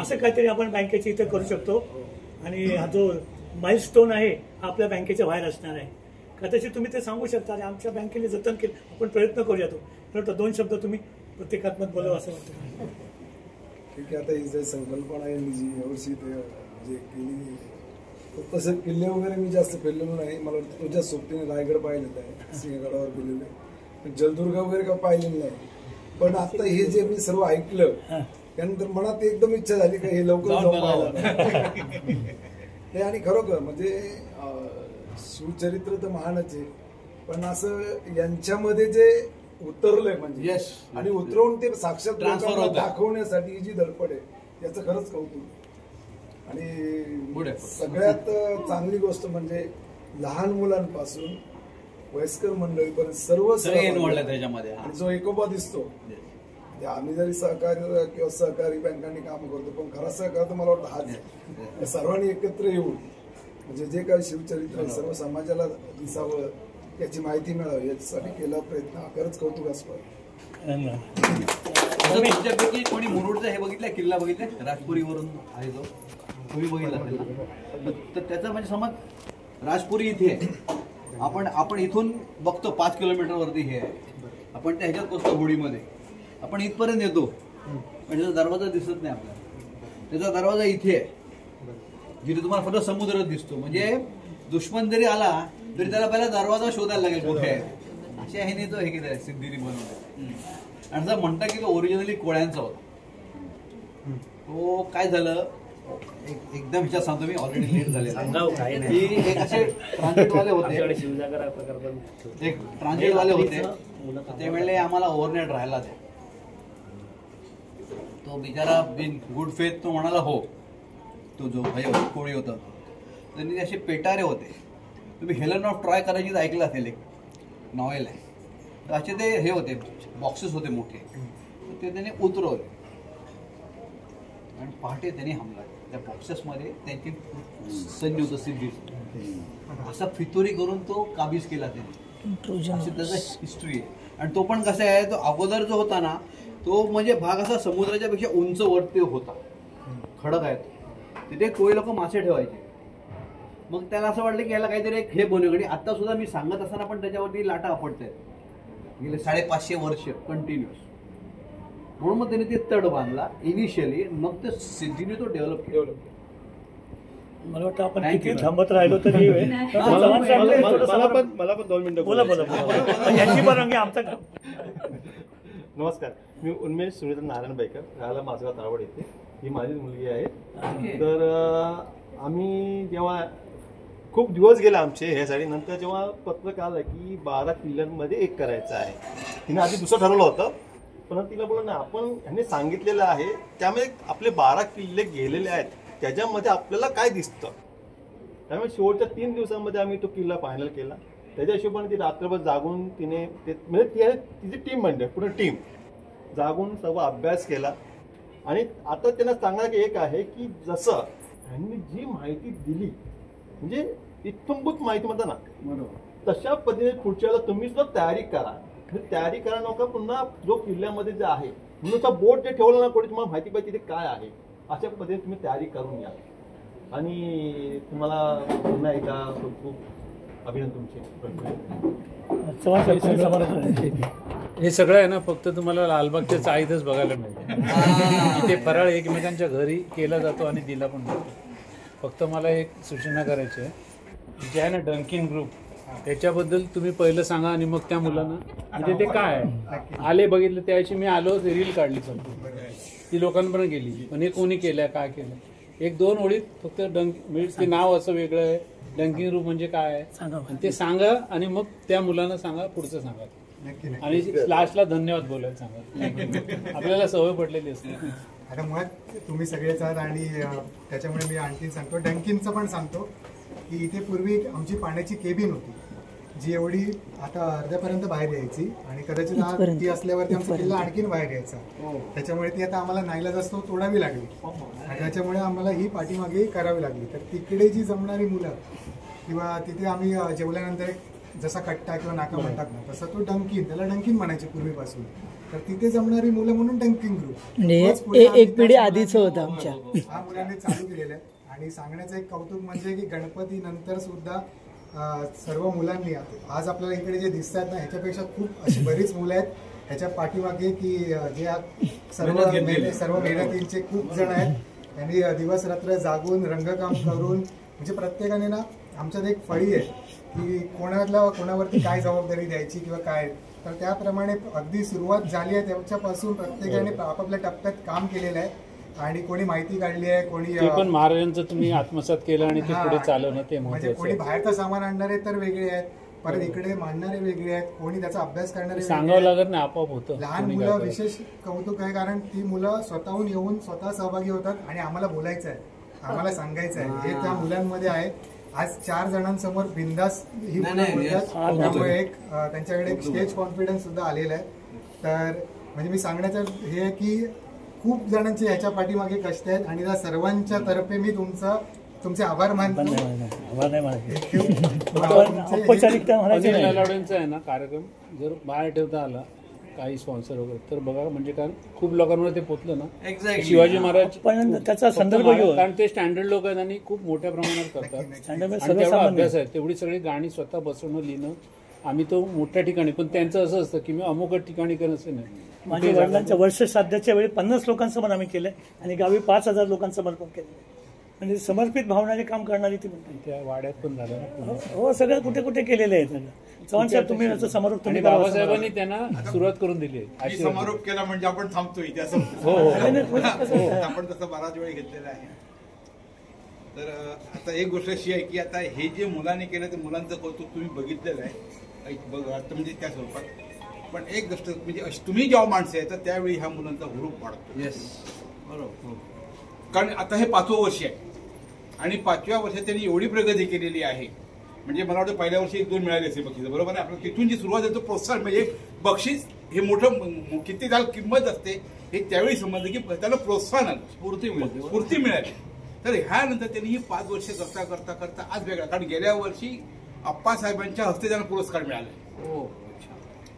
असं काहीतरी आपण बँकेचे इथे करू शकतो. आणि हा जो माइलस्टोन आहे हा आपल्या बँकेच्या बाहेर असणार आहे. कदाचित तुम्ही ते सांगू शकता, आणि आमच्या बँकेने जतन केलं, आपण प्रयत्न करूया. तो 2 शब्द तुम्ही प्रत्येकात्मक बोलावं असं वाटतं. ठीक आहे. आता ही जी संकल्पना आहे जी यावर्षी ते जे केली, तसं किल्ले वगैरे मी जास्त फिरलेलो नाही. मला वाटतं तुझ्या सोबतीने रायगड पाहिलेलं आहे, सिंहगडावर गेलेलं आहे, जलदुर्ग वगैरे का पाहिलेलं नाही. पण आता हे जे मी सर्व ऐकलं त्यानंतर मनात एकदम इच्छा झाली का हे लवकर जाऊन पाहायला. आणि खरोखर म्हणजे शिवचरित्र तर महानच आहे, पण असं यांच्यामध्ये जे उतरलंय म्हणजे Yes. आणि उतरवून ते साक्षात Transfer लोकांना होतं. दाखवण्यासाठी जी धडपड आहे याचं खरंच कौतुक. Good आणि effort. सगळ्यात चांगली गोष्ट म्हणजे लहान मुलांपासून वयस्कर मंडळीपर्यंत सर्व सगळे इन्व्हॉल्ड आहे त्याच्यामध्ये. आणि जो एकोपा दिसतो. म्हणजे आम्ही जरी सहकारी किंवा सहकारी बँकांनी काम करतो पण खरा सहकार तर मला वाटतं हाच आहे. सर्वांनी एकत्र येऊन म्हणजे जे काही शिवचरित्र आहे सर्व समाजाला दिसावं याची माहिती मिळावी याच्यासाठी केला प्रयत्न हा खरंच कौतुकास्पद. तुमच्यापैकी कोणी मुरुडचा हे बघितलंय किल्ला बघितलाय राजपुरीवरून आहे जो तुम्ही बघितला तर त्याचा म्हणजे समज राजपुरी इथे आहे. आपण इथून बघतो 5 किलोमीटर वरती हे आहे. आपण त्या ह्याच्यात बसतो होडीमध्ये आपण इथपर्यंत येतो पण त्याचा दरवाजा दिसत नाही आपल्याला. त्याचा दरवाजा इथे आहे जिथे तुम्हाला फक्त समुद्र दिसतो. म्हणजे दुश्मन जरी आला तरी त्याला पहिला दरवाजा शोधायला लागेल कुठे आहे. अशा ह्याने तो हे केलं सिद्धीने बनवलं. आणि जर म्हणता की तो ओरिजिनली कोळ्यांचा होता. तो काय झालं एकदम ह्याच्यात सांगतो मी ऑलरेडी लेट झालेला की एक असे ट्रान्झिटवाले होते एक ट्रान्झिटवाले होते ते म्हणले आम्हाला ओव्हरनाईट राहायला द्या. तो बिचारा बिन गुड फेथ तो म्हणाला हो. तो जो कोळी होता त्यांनी असे पेटारे होते. तुम्ही हेलन ऑफ ट्रॉय करायची ऐकलं असेल एक नॉवेल आहे. तर असे ते हे होते बॉक्सेस होते मोठे ते त्याने उतरवले आणि पहाटे त्यांनी हमला. त्या बॉक्सेसमध्ये त्यांची सैन्य होतं सिद्धी असा फितोरी करून तो काबीज केला त्यांनी. अशी त्याचा हिस्ट्री आहे. आणि तो पण कसा आहे तो अगोदर जो होता ना तो म्हणजे भाग असा समुद्राच्या पेक्षा उंच वरती होता. खडक आहे तिथे कोळी लोक मासे ठेवायचे. मग त्याला असं वाटलं की याला काहीतरी एक हे बनवलं. आता सुद्धा मी सांगत असताना पण त्याच्यावरती लाटा आपटत आहेत गेले 550 वर्ष कंटिन्युअस. म्हणून मग त्याने ते तड बांधला इनिशियली. मग ते सिद्धीने तो डेव्हलप केला. मला वाटतं आपण किती थांबत राहिलो तरी मला पण 2 मिनिटं बोला याची परवानगी आमचं काम. नमस्कार, मी उन्मेष सुनीता नारायण बाईकर, राहायला माझगाव तारवड येथे. ही माझी मुलगी आहे. तर आम्ही जेव्हा खूप दिवस गेले आमचे ह्यासाठी, नंतर जेव्हा पत्रक आलं की 12 किल्ल्यांमध्ये एक करायचं आहे. तिने आधी दुसरं ठरवलं होतं पण तिला बोललं ना आपण ह्यांनी सांगितलेलं आहे त्यामुळे आपले 12 किल्ले गेलेले आहेत त्याच्यामध्ये आपल्याला काय दिसतं. त्यामुळे शेवटच्या 3 दिवसांमध्ये आम्ही तो किल्ला फायनल केला. त्याच्या हिशोबाने ती रात्रभर जागून तिने ते म्हणजे तिची टीम म्हणजे पूर्ण टीम जागून सर्व अभ्यास केला. आणि आता त्यांना सांगणं की एक आहे की जसं ह्यांनी जी माहिती दिली म्हणजे इत्थंभूत माहिती म्हणता ना बरोबर तशा पद्धतीने पुढच्याला तुम्ही सुद्धा तयारी करा. तयारी करा नका पुन्हा जो किल्ल्यामध्ये जे आहे म्हणून बोट जे ठेवलं ना कोणी तुम्हाला माहिती पाहिजे तिथे काय आहे अशा पद्धतीने तुम्ही तयारी करून या. आणि तुम्हाला पुन्हा एकदा खूप खूप अभिनंदन तुमचे. हे सगळं आहे ना फक्त तुम्हाला लालबागच्या चाळीतच बघायला मिळतं. इथे फराळ एकमेकांच्या घरी केला जातो आणि दिला पण जातो. फक्त मला एक सूचना करायची आहे जे आहे ना डंकिन ग्रुप त्याच्याबद्दल तुम्ही पहिलं सांगा आणि मग त्या मुलांना म्हणजे ते काय आहे आले बघितलं त्यावेळी मी आलो रील काढली चालतो ती लोकांपर्यंत गेली पण हे कोणी केलं काय केलं 1-2 ओळीत फक्त ते नाव असं वेगळं आहे. डंकिन ग्रुप म्हणजे काय आहे ते सांगा आणि मग त्या मुलांना सांगा पुढचं सांगा आणि लास्टला धन्यवाद बोलायला सांगा. आपल्याला सवय पडलेली असते. आता मुळात तुम्ही सगळेच आहात आणि त्याच्यामुळे मी आणखी सांगतो डंकिनचं पण सांगतो की इथे पूर्वी आमची पाण्याची केबिन होती जी एवढी आता अर्ध्यापर्यंत बाहेर यायची आणि कदाचित ती असल्यावरती आमचा किल्ला आणखीन बाहेर यायचा. त्याच्यामुळे ती आता आम्हाला नाईलाज असतो तोडावी लागली आणि त्याच्यामुळे आम्हाला ही पाठीमागे करावी लागली. तर तिकडे जी जमणारी मुलं किंवा तिथे आम्ही जेवल्यानंतर एक जसा कट्टा किंवा नाका म्हणतात ना तसा तो डंकिन त्याला डंकिन म्हणायचे पूर्वीपासून. तर तिथे जमणारी मुलं म्हणून डंकिन ग्रुप एक पिढी आधीच होता आमच्या हा मुलांनी चालू केलेलं आहे. आणि सांगण्याचं एक कौतुक म्हणजे की गणपती नंतर सुद्धा सर्व मुलांनी आज आपल्याला इकडे जे दिसतात ना ह्याच्यापेक्षा खूप अशी बरीच मुलं आहेत ह्याच्या पाठीमागे की जे सर्व मेहनतींचे खूप जण आहेत. त्यांनी दिवस रात्र जागून रंगकाम करून म्हणजे प्रत्येकाने ना आमच्यात एक फळी आहे की कोणावरती काय जबाबदारी द्यायची किंवा काय. तर त्याप्रमाणे अगदी सुरुवात झाली आहे त्याच्यापासून प्रत्येकाने आपापल्या टप्प्यात काम केलेलं आहे आणि कोणी माहिती काढली आहे कोणी पण महाराजांचं तुम्ही आत्मसात केलं आणि ते पुढे चालवणं ते म्हणजे कोणी बाहेरचं सामान आणणारे तर वेगळे आहेत परत इकडे मांडणारे वेगळे आहेत, कोणी त्याचा अभ्यास करणारे सांगावं लागत नाही, आपोआप होतं. लहान मुलं विशेष कौतुक आहे, कारण ती मुलं स्वतःहून येऊन स्वतः सहभागी होतात आणि आम्हाला बोलायचं आहे, आम्हाला सांगायचं आहे, हे त्या मुलांमध्ये आहे. आज 4 जणांसमोर बिंदास ही मुलं बोलतात, त्यामुळे एक त्यांच्याकडे एक स्टेज कॉन्फिडन्स सुद्धा आलेला आहे. तर म्हणजे मी सांगण्याचं हे आहे की खूप जणांचे ह्याच्या पाठीमागे कष्ट आहेत आणि त्या सर्वांच्या तर्फे मी तुमचे आभार मानतो. अनिल नलावडेंचा आहे ना कार्यक्रम जर बाहेर ठेवता आला काही स्पॉन्सर वगैरे तर बघा, म्हणजे कारण खूप लोकांवर ते पोचलं ना. शिवाजी महाराज पण त्याचा संदर्भ घेऊन, कारण ते स्टँडर्ड लोक आहेत आणि खूप मोठ्या प्रमाणात करतात आणि तेवढा अभ्यास आहे, तेवढी सगळी गाणी स्वतः बसवणं लिहिणं. आम्ही तो मोठ्या ठिकाणी, पण त्यांचं असं असतं की मी अमुक ठिकाणी करणं असं नाही. माझ्या वडिलांच्या वर्ष श्राद्धाच्या वेळी 50 लोकांसमोर आम्ही केलंय आणि गावी 5000 लोकांसमोर पण केलं. म्हणजे समर्पित भावनाने काम करणारी ती म्हणते. त्या वाड्यात पण झालं. हो, सगळं कुठे कुठे केलेलं आहे सगळं. चव्हाण साहेब तुम्ही असं समारोप तुम्ही बाबासाहेबांनी त्यांना सुरुवात करून दिली आहे. समारोप केला म्हणजे आपण थांबतोय इथे असं आपण तसं बराच वेळ घेतलेला आहे. तर आता एक गोष्ट अशी आहे की आता हे जे मुलांनी केलं ते मुलांचं कौतुक तुम्ही बघितलेलं आहे म्हणजे त्या स्वरूपात. पण एक गोष्ट म्हणजे तुम्ही जेव्हा माणसं आहे तर त्यावेळी ह्या मुलांचा हुरूप वाढतो. बरोबर. कारण आता हे 5वं वर्ष आहे आणि 5व्या वर्षात त्यांनी एवढी प्रगती केलेली आहे. म्हणजे मला वाटतं पहिल्या वर्षी 1-2 मिळाले असेल बक्षीस, बरोबर आहे. आपल्याला तिथून जी सुरुवात आहे तो प्रोत्साहन, म्हणजे बक्षीस हे मोठं किती त्याला किंमत असते हे त्यावेळी समजलं की त्याला प्रोत्साहन आलं, स्फूर्ती मिळाली. तर ह्यानंतर त्यांनी ही 5 वर्ष करता करता करता आज वेगळा, कारण गेल्या वर्षी आप्पासाहेबांच्या हस्ते त्यांना पुरस्कार मिळाले.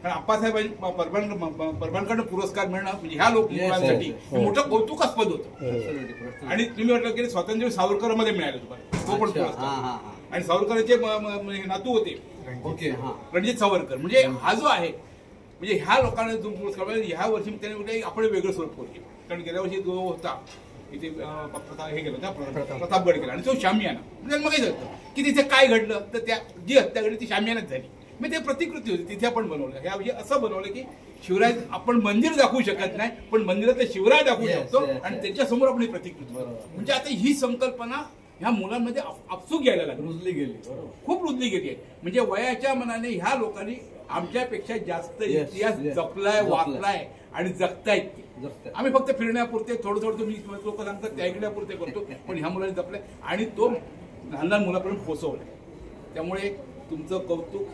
कारण आप्पासाहेबांनी परबांकडनं पुरस्कार मिळणं म्हणजे ह्या लोकांसाठी मोठं कौतुकास्पद होतं. आणि तुम्ही म्हटलं की स्वातंत्र्य सावरकरमध्ये मिळालं तुम्हाला तो पण पुरस्कार. आणि सावरकरांचे नातू होते रणजित सावरकर. म्हणजे हा जो आहे म्हणजे ह्या लोकांना जो पुरस्कार मिळाला, ह्या वर्षी त्यांनी आपण वेगळं स्वरूप करू. कारण गेल्या वर्षी जो होता इथे हे गेलं होता प्रतापगड केला आणि तो शामियाना. म्हणजे मग की तिथे काय घडलं तर त्या जी हत्या घडली ती शामियानाच झाली. मग ते प्रतिकृती होती तिथे आपण बनवलं. ह्याविषयी असं बनवलं की शिवराय आपण मंदिर दाखवू शकत नाही पण मंदिरात शिवराय दाखवू शकतो आणि त्याच्यासमोर आपण ही प्रतिकृती. म्हणजे आता ही संकल्पना ह्या मुलांमध्ये आपसूक यायला लागली, रुजली गेली, खूप रुजली गेली आहे. म्हणजे वयाच्या मनाने ह्या लोकांनी आमच्यापेक्षा जास्त इतिहास जपलाय, वाचलाय आणि जगतायत. आम्ही फक्त फिरण्यापुरते थोडं थोडं तुम्ही लोक सांगतात त्या ऐकण्यापुरते करतो, पण ह्या मुलांनी जपलाय आणि तो लहान लहान मुलापर्यंत पोहोचवलाय. त्यामुळे तुमचं कौतुक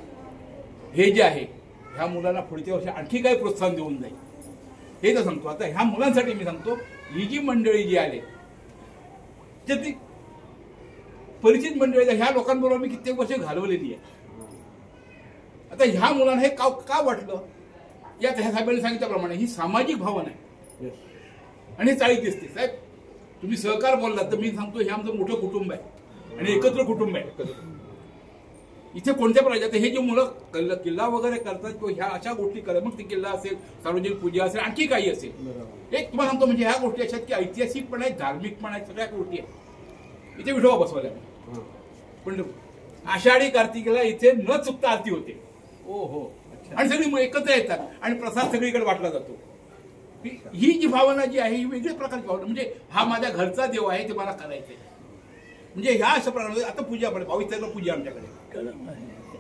हे जे आहे ह्या मुलांना पुढच्या वर्षी आणखी काय प्रोत्साहन देऊन जाईल हे तर सांगतो. आता ह्या मुलांसाठी मी सांगतो, ही जी मंडळी जी आले ती परिचित मंडळी, ह्या लोकांबरोबर मी कित्येक वर्ष घालवलेली आहे. आता ह्या मुलांना हे का वाटलं, या ह्या साहेबांनी सांगितल्याप्रमाणे ही सामाजिक भावना आहे आणि चाळीत दिसते. साहेब तुम्ही सहकार बोललात तर मी सांगतो हे आमचं मोठं कुटुंब आहे आणि एकत्र कुटुंब आहे. इथे कोणत्या प्रकारचे हे जे मुलं किल्ला वगैरे करतात किंवा ह्या अशा गोष्टी करतात, मग ती किल्ला असेल, सार्वजनिक पूजा असेल, आणखी काही असेल, एक तुम्हाला सांगतो म्हणजे ह्या गोष्टी अशा की ऐतिहासिक पण आहेत, धार्मिक पण आहेत, सगळ्या गोष्टी आहेत. इथे विठोबा बसवायला पण आषाढी कार्तिकेला इथे न चुकता आरती होते. आणि सगळी एकत्र येतात आणि प्रसाद सगळीकडे वाटला जातो. ही जी भावना जी आहे ही वेगळ्या प्रकारची भावना. म्हणजे हा माझ्या घरचा देव आहे ते मला करायचंय. म्हणजे ह्या अशा प्रकारे आता पूजा पडे 22 तारखेला पूजा आमच्याकडे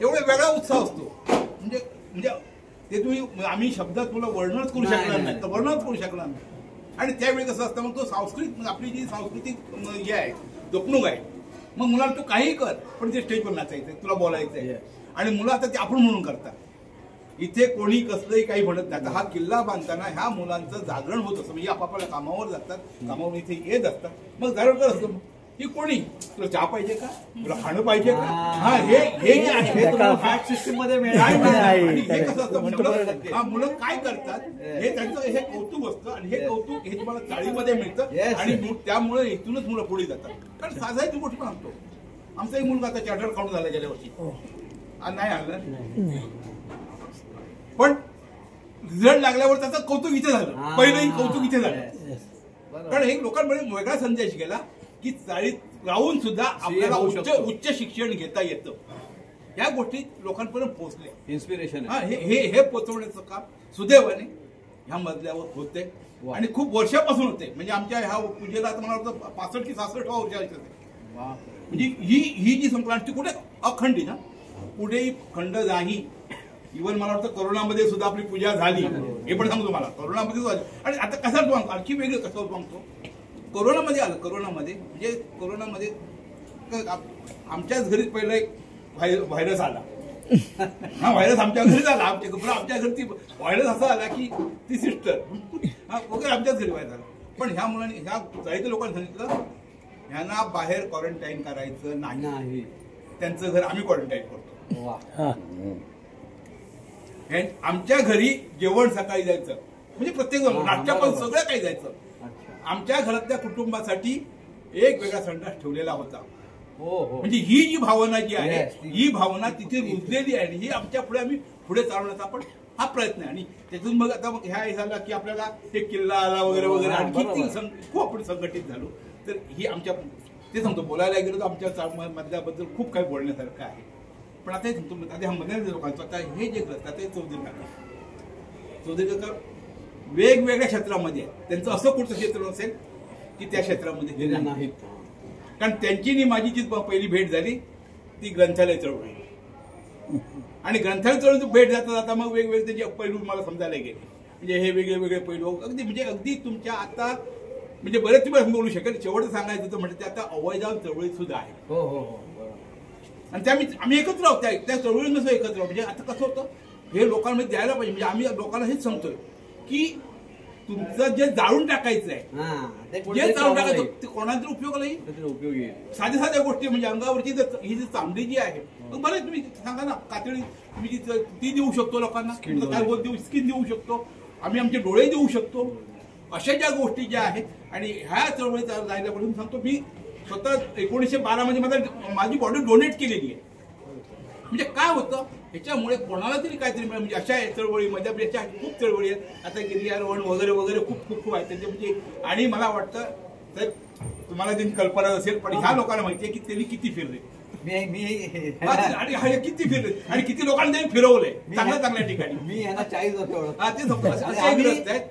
एवढा वेगळा उत्साह असतो. म्हणजे म्हणजे ते तुम्ही आम्ही शब्दात तुला वर्णनच करू शकणार नाही, वर्णनच करू शकणार नाही. आणि त्यावेळी कसं असतं मग तो सांस्कृतिक आपली जी सांस्कृतिक हे आहे जपणूक आहे. मग मुलाला तू काही कर पण ते स्टेजवर नाचायचंय, तुला बोलायचंय. आणि मुलं आता ते आपण म्हणून करतात. इथे कोणी कसलंही काही म्हणत नाही. आता हा किल्ला बांधताना ह्या मुलांचं जागरण होत असतं. म्हणजे आपापल्या कामावर जातात, कामावर इथे येत असतात, मग जागरण करत असतं की कोणी तुला चहा पाहिजे का, तुला खाणं पाहिजे का, हा हे जे आहे सिस्टीम मध्ये हे कसं असतं, हा मुलं काय करतात हे त्यांचं हे कौतुक असतं आणि हे कौतुक हे तुम्हाला चाळीमध्ये मिळतं आणि त्यामुळे इथूनच मुलं पुढे जातात. कारण साधायची गोष्ट पण असतो. आमचा एक मुलगा आता चार्टर्ड अकाउंट झाला गेल्या वर्षी, नाही आलं पण रिझल्ट लागल्यावर त्याचं कौतुक इथे झालं. पहिलंही कौतुक इथे झालं. कारण हे लोकांमध्ये वेगळा संदेश गेला की चाळीत राहून सुद्धा आपल्याला उच्च शिक्षण घेता येतं. या गोष्टी लोकांपर्यंत पोहोचल्या, इन्स्पिरेशन हे पोहोचवण्याचं काम सुदैवाने ह्या मजल्यावर होते आणि खूप वर्षापासून होते. म्हणजे आमच्या ह्या पूजेला आता मला वाटतं 65 की 66 वर्ष. म्हणजे ही जी संक्रांती कुठे अखंडित ना पुढेही खंड नाही. इव्हन मला वाटतं कोरोनामध्ये सुद्धा आपली पूजा झाली, हे पण सांगतो मला. कोरोनामध्ये झाली. आणि आता कसा सांगतो, आणखी वेगळं कसं सांगतो, कोरोनामध्ये आलं. कोरोनामध्ये म्हणजे कोरोनामध्ये आमच्याच घरी पहिला एक व्हायरस आला. हा व्हायरस आमच्या घरीच आला. आमच्या घरी व्हायरस असा आला की ती सिस्टर वगैरे आमच्याच घरी व्हायरस आला. पण ह्या मुलांनी, ह्या जायचं लोकांनी सांगितलं ह्यांना बाहेर क्वारंटाईन करायचं नाही, त्यांचं घर आम्ही क्वारंटाईन करतो. आमच्या घरी जेवण सकाळी जायचं, म्हणजे प्रत्येक नाश्त्यापासून सगळं काही जायचं. आमच्या घरातल्या कुटुंबासाठी एक वेगळा संडास ठेवलेला होता. म्हणजे ही जी भावना जी आहे, ही भावना तिथे रुजलेली आहे. ही आमच्या पुढे आम्ही पुढे चालवण्याचा पण हा प्रयत्न आहे. आणि त्यातून मग आता मग ह्या झाला की आपल्याला एक किल्ला आला वगैरे वगैरे, आणखी खूप आपण संघटित झालो. तर ही आमच्या, ते सांगतो, बोलायला गेलो तर आमच्या मधल्याबद्दल खूप काही बोलण्यासारखं आहे. पण आता हे सांगतो, आता ह्या मधल्या लोकांचं आता हे जे ग्रस्त आता चौधरी काका वेगवेगळ्या क्षेत्रामध्ये आहे. त्यांचं असं कुठचं क्षेत्र असेल की त्या क्षेत्रामध्ये नाहीत. कारण त्यांची आणि माझी जी पहिली भेट झाली ती ग्रंथालय चळवळी. आणि ग्रंथालय चळवळीची भेट जाता जाता मग वेगवेगळे त्याचे पैलू मला समजायला गेले. म्हणजे हे वेगळे वेगळे पैलू अगदी तुमच्या आता म्हणजे बरेच तुम्ही बोलू शकेल. शेवटचं सांगायचं तर म्हणजे ते आता अवैधान चळवळीत सुद्धा आहे. आणि त्या आम्ही एकत्र आहोत, त्या चळवळीमध्ये एकत्र आहोत. म्हणजे आता कसं होतं, हे लोकांमध्ये द्यायला पाहिजे. म्हणजे आम्ही लोकांना हेच सांगतोय की तुमचं जे जाळून टाकायचं आहे, जे जाळून टाकायचं ते कोणाचा उपयोगाला उपयोगी. साध्या साध्या गोष्टी म्हणजे अंगावरची ही जी चांगली जी आहे, बरं तुम्ही सांगा ना, कातडी तुम्ही ती देऊ शकतो लोकांना, काय बोल देऊ, स्किन देऊ शकतो, आम्ही आमचे डोळे देऊ शकतो. अशा ज्या गोष्टी ज्या आहेत. आणि ह्या चळवळीत जायला म्हणून सांगतो, मी स्वतः 1912 मध्ये माझी बॉडी डोनेट केलेली आहे. म्हणजे काय होतं, ह्याच्यामुळे कोणाला तरी काहीतरी म्हणजे अशा चळवळीमध्ये म्हणजे अशा खूप चळवळी आहेत. आता गिरियारोहण वगैरे वगैरे खूप खूप खूप आहेत त्यांचे. म्हणजे आणि मला वाटतं तर तुम्हाला त्यांची कल्पना असेल, पण ह्या लोकांना माहिती आहे की त्यांनी किती फिरले, आणि किती फिरले आणि किती लोकांनी त्यांनी फिरवलंय चांगल्या चांगल्या ठिकाणी. मी यांना 40 वर्ष.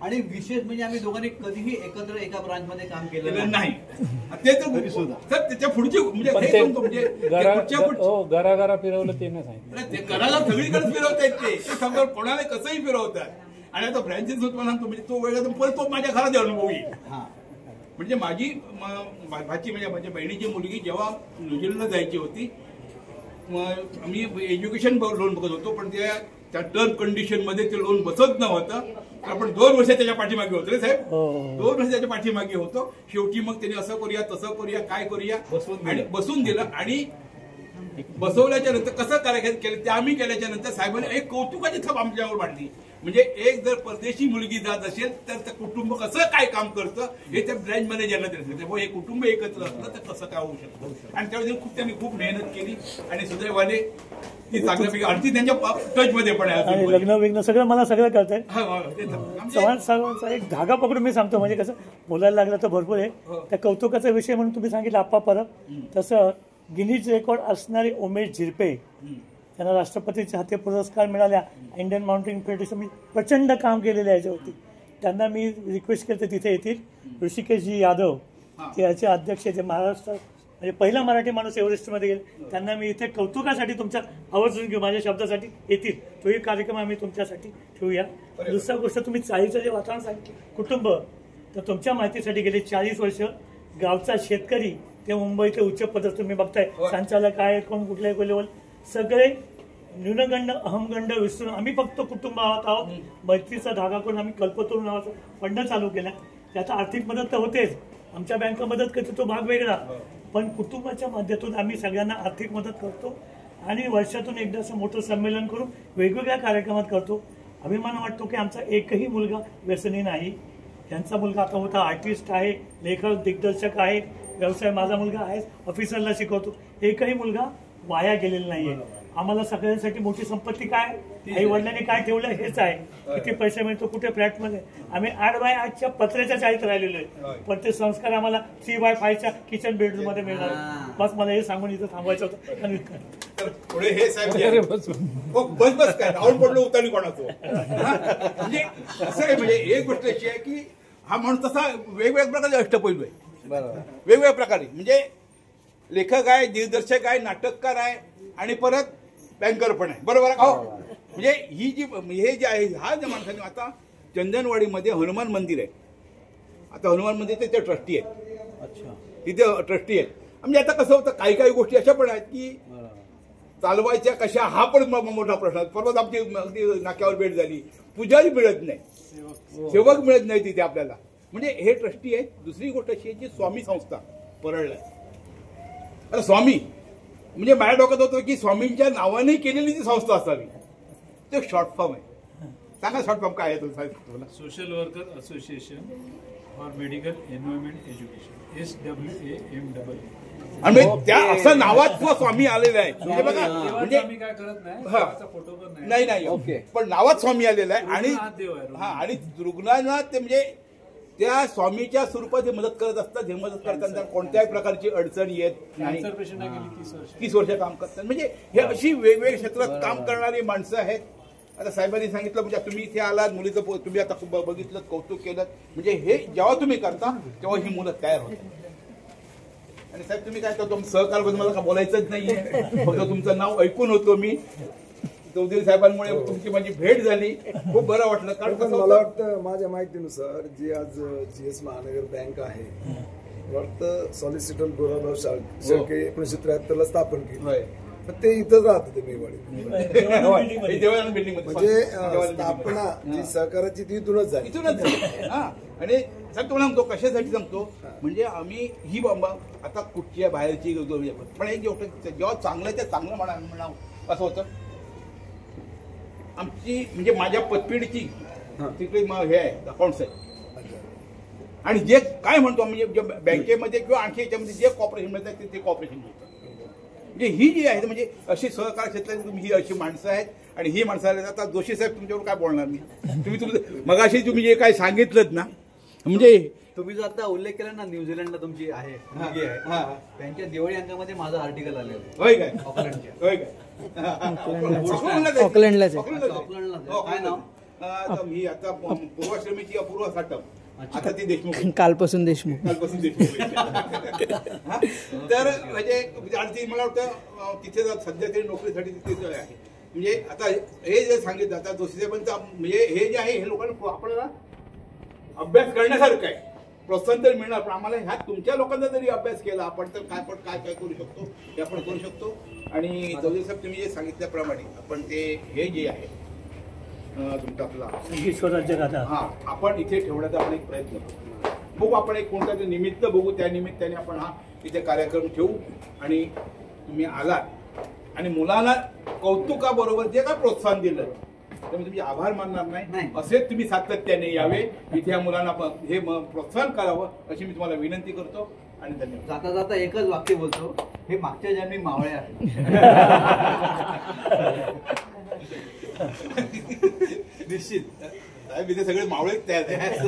आणि विशेष म्हणजे आम्ही दोघांनी कधीही एकत्र एका ब्रांचमध्ये काम केलेलं नाही. ते तर त्याच्या पुढची म्हणजे घराघरा फिरवलं ते नाही सांगितलं. घराला सगळीकडे फिरवतायत ते समजा कोणाला कसंही फिरवतात. आणि आता फ्रँचायझी होत म्हणतो म्हणजे तो वेगळा परत तो माझ्या घरात अनुभव येईल. म्हणजे माझी भाची म्हणजे माझ्या बहिणीची मुलगी जेव्हा न्यूझीलंडला जायची होती, मी एज्युकेशन लोन बघत होतो, पण त्या टर्म कंडिशन मध्ये ते लोन बसत नव्हतं. आपण 2 वर्ष त्याच्या पाठीमागे होतो रे साहेब, 2 वर्ष त्याच्या पाठीमागे होतो. शेवटी मग त्यांनी असं करूया तसं करूया काय करूया आणि बसून दिलं. आणि बसवल्याच्या नंतर कसं करायचं केलं ते आम्ही केल्याच्या नंतर साहेबांनी एक कौतुकाची थाप आमच्यावर मांडली. म्हणजे एक जर परदेशी मुलगी जात असेल तर त्या कुटुंब कसं काय काम करतं हे त्या ब्रँच मॅनेजरला दिलं. हे कुटुंब एकत्र असलं तर कसं काय होऊ शकतं. आणि त्यावेळी त्यांनी खूप मेहनत केली आणि सुदैवाने ती चांगल्यापैकी आणखी त्यांच्या टच मध्ये पण आहे. लग्न विग्न सगळं मला सगळं कळतंय. सर्वांचा एक धागा पकडून मी सांगतो, म्हणजे कसं बोलायला लागलं तर भरपूर आहे. त्या कौतुकाचा विषय म्हणून तुम्ही सांगितलं आप्पा परब, तसं गिनीज रेकॉर्ड असणारे उमेश झिरपे त्यांना राष्ट्रपतीच्या हाती पुरस्कार मिळाल्या. इंडियन माउंटेन फेडरेशन प्रचंड काम केलेलं आहे याच्यावरती. त्यांना मी रिक्वेस्ट करते तिथे येतील. ऋषिकेशजी यादव ते याचे अध्यक्ष ते महाराष्ट्र म्हणजे पहिला मराठी माणूस एव्हरेस्टमध्ये गेले. त्यांना मी इथे कौतुकासाठी तुमच्या आवर्जून घेऊ, माझ्या शब्दासाठी येतील. तोही कार्यक्रम आम्ही तुमच्यासाठी ठेवूया. दुसरा गोष्ट तुम्ही चाळीचं जे वातावरण सांगितलं कुटुंब, तर तुमच्या माहितीसाठी गेले 40 वर्ष गावचा शेतकरी ते मुंबईचे उच्च पद तुम्ही बघताय, संचालक आहे, कोण कुठल्याही लेवल, सगळे न्यूनगंड अहमगंड विसरून आम्ही फक्त कुटुंब आहोत. मैत्रीचा धागा करून आम्ही कल्पतरू नावाचा फंड चालू केला. त्याचा आर्थिक मदत तर होतेच, आमच्या बँक मदत करते तो भाग वेगळा, पण कुटुंबाच्या माध्यमातून आम्ही सगळ्यांना आर्थिक मदत करतो. आणि वर्षातून एकदा असं मोठं संमेलन करून वेगवेगळ्या कार्यक्रमात करतो. अभिमान वाटतो की आमचा एकही मुलगा व्यसनी नाही. त्यांचा मुलगा आता मोठा आर्टिस्ट आहे, लेखक दिग्दर्शक आहे, व्यवसाय माझा मुलगा आहे, ऑफिसरला शिकवतो. एकही मुलगा वाया गेलेला नाहीये. आम्हाला सगळ्यांसाठी मोठी संपत्ती काय, आई वडिलांनी काय ठेवलं हेच आहे. किती पैसे मिळतो कुठे फ्लॅटमध्ये. आम्ही 8x8च्या पत्र्याच्या चाळीत राहिलेलो आहे, पण ते संस्कार आम्हाला 3x5च्या किचन बेडरूम मध्ये मिळणार. बस मला हे सांगून इथं थांबवायचं होतं. पुढे हे साहेब बस बस काय राऊंड पडलो उतारी कोणाचं. म्हणजे असं आहे, म्हणजे एक गोष्ट अशी आहे की हा माणूस तसा वेगवेगळ्या प्रकारचे अष्टपैलू आहे. वेगवेगळ्या प्रकारे म्हणजे लेखक आहे, दिग्दर्शक आहे, नाटककार आहे आणि परत बँकर पण आहे, बरोबर आहे का? म्हणजे ही जी हे जे आहे हा ज्या माणसाने आता चंदनवाडीमध्ये हनुमान मंदिर आहे, आता हनुमान मंदिर ते ट्रस्टी आहेत. अच्छा, तिथे ट्रस्टी आहेत. म्हणजे आता कसं होतं, काही काही गोष्टी अशा पण आहेत की चालवायच्या कशा हा पण मोठा प्रश्न. परवाच आमची अगदी नाक्यावर भेट झाली, पुजारी मिळत नाही, सेवक मिळत नाही तिथे आपल्याला. म्हणजे हे ट्रस्टी आहेत. दुसरी गोष्ट अशी आहे की स्वामी संस्था परळला. आता स्वामी म्हणजे माझ्या डोक्यात होतं की स्वामींच्या नावाने केलेली ती संस्था असावी. ते शॉर्ट फॉर्म आहे. सांगा शॉर्ट फॉर्म काय आहे तुला? Social worker association for medical environment education, SWAMEE. आणि त्या असं नावात स्वामी आलेला आहे. म्हणजे बघा, म्हणजे आम्ही काय करत नाही, फोटो पण नाही ओके, पण नावात स्वामी आलेला आहे. आणि आणि रुग्णांना ते म्हणजे त्या स्वामीच्या स्वरूपात हे मदत करत असतात. हे मदत करताना कोणत्याही प्रकारची अडचण येत नाही. 30 वर्ष काम करतात. म्हणजे हे अशी वेगवेगळ्या क्षेत्रात काम करणारी माणसं आहेत. आता साहेबांनी सांगितलं, म्हणजे तुम्ही इथे आलात, मुलीचं तुम्ही आता बघितलं, कौतुक केलं. म्हणजे हे जेव्हा तुम्ही करता तेव्हा ही मुलं तयार होतात. आणि साहेब तुम्ही काय करतो, सहकार्याबद्दल मला का बोलायचंच नाहीये, फक्त तुमचं नाव ऐकून होतो मी. चौधरी साहेबांमुळे तुमची माझी भेट झाली, खूप बरं वाटलं. कारण मला वाटतं माझ्या माहितीनुसार जी आज GS महानगर बँक आहे, वाटतं सॉलिसिटर गोराबाव शेळके 1973 स्थापन केली. ते इथंच राहतं ते मेवाडी. म्हणजे स्थापना जी सहकाराची ती इथूनच झाली. आणि साहेब तुम्हाला सांगतो कशासाठी सांगतो, म्हणजे आम्ही ही बाबा आता कुठच्या बाहेरची पण हे जेव्हा चांगलं ते चांगलं म्हणावं असं होतं. आमची म्हणजे माझ्या पतपिढीची तिकडे हे आहे, अकाउंट्स आहे. आणि जे काय म्हणतो म्हणजे बँकेमध्ये किंवा आणखी याच्यामध्ये जे कॉर्पोरेशन मिळतात ते कॉर्पोरेशन मिळतं. म्हणजे ही जी आहे म्हणजे अशी सहकार क्षेत्रात तुम्ही ही अशी माणसं आहेत. आणि ही माणसं आहेत. आता जोशी साहेब तुमच्यावर काय बोलणार मी, तुम्ही तुमचं मगाशी तुम्ही जे काय सांगितलं ना, म्हणजे तुम्ही जो आता उल्लेख केला ना, न्यूझीलंडला तुमची आहे मुलगी आहे, त्यांच्या दिवाळी अंकामध्ये माझं आर्टिकल आलेलं. होय काय? ऑकलंडच्या. होय काय? ऑकलंडलाच आहे. काय नाव? ही आता पूर्वाश्रमीची अपूर्व साठम, आता ती देशमुख, कालपासून देशमुख. तर म्हणजे आणि मला वाटतं तिथे सध्या तरी नोकरीसाठी तिथे आहे. म्हणजे आता हे जे सांगितलं आता जोशी साहेबांचं म्हणजे हे जे आहे हे लोकांना आपल्याला अभ्यास करण्यासारखं आहे. प्रोत्साहन तर मिळणार, पण आम्हाला ह्या तुमच्या लोकांचा जरी अभ्यास केला आपण तर काय काय करू शकतो हे आपण करू शकतो. आणि चौधरी साहेब तुम्ही जे सांगितल्याप्रमाणे आपण ते हे जे आहे तुमचा आपला स्वराज्य गाथा आपण इथे ठेवण्याचा आपण एक प्रयत्न करतो. बघू आपण एक कोणत्या निमित्त बघू, त्या निमित्ताने आपण हा इथे कार्यक्रम ठेवू. आणि तुम्ही आलात आणि मुलाला कौतुकाबरोबर जे काय प्रोत्साहन दिलं त्यामुळे तुमचे आभार मानणार नाही. असेच तुम्ही सातत्याने यावे, इथे या मुलांना हे प्रोत्साहन करावं अशी मी तुम्हाला विनंती करतो. आणि धन्यवाद. जाता जाता एकच वाक्य बोलतो, हे मागच्या जन्मी मावळे आहे. निश्चित साहेब इथे सगळे मावळेच तयार आहेत.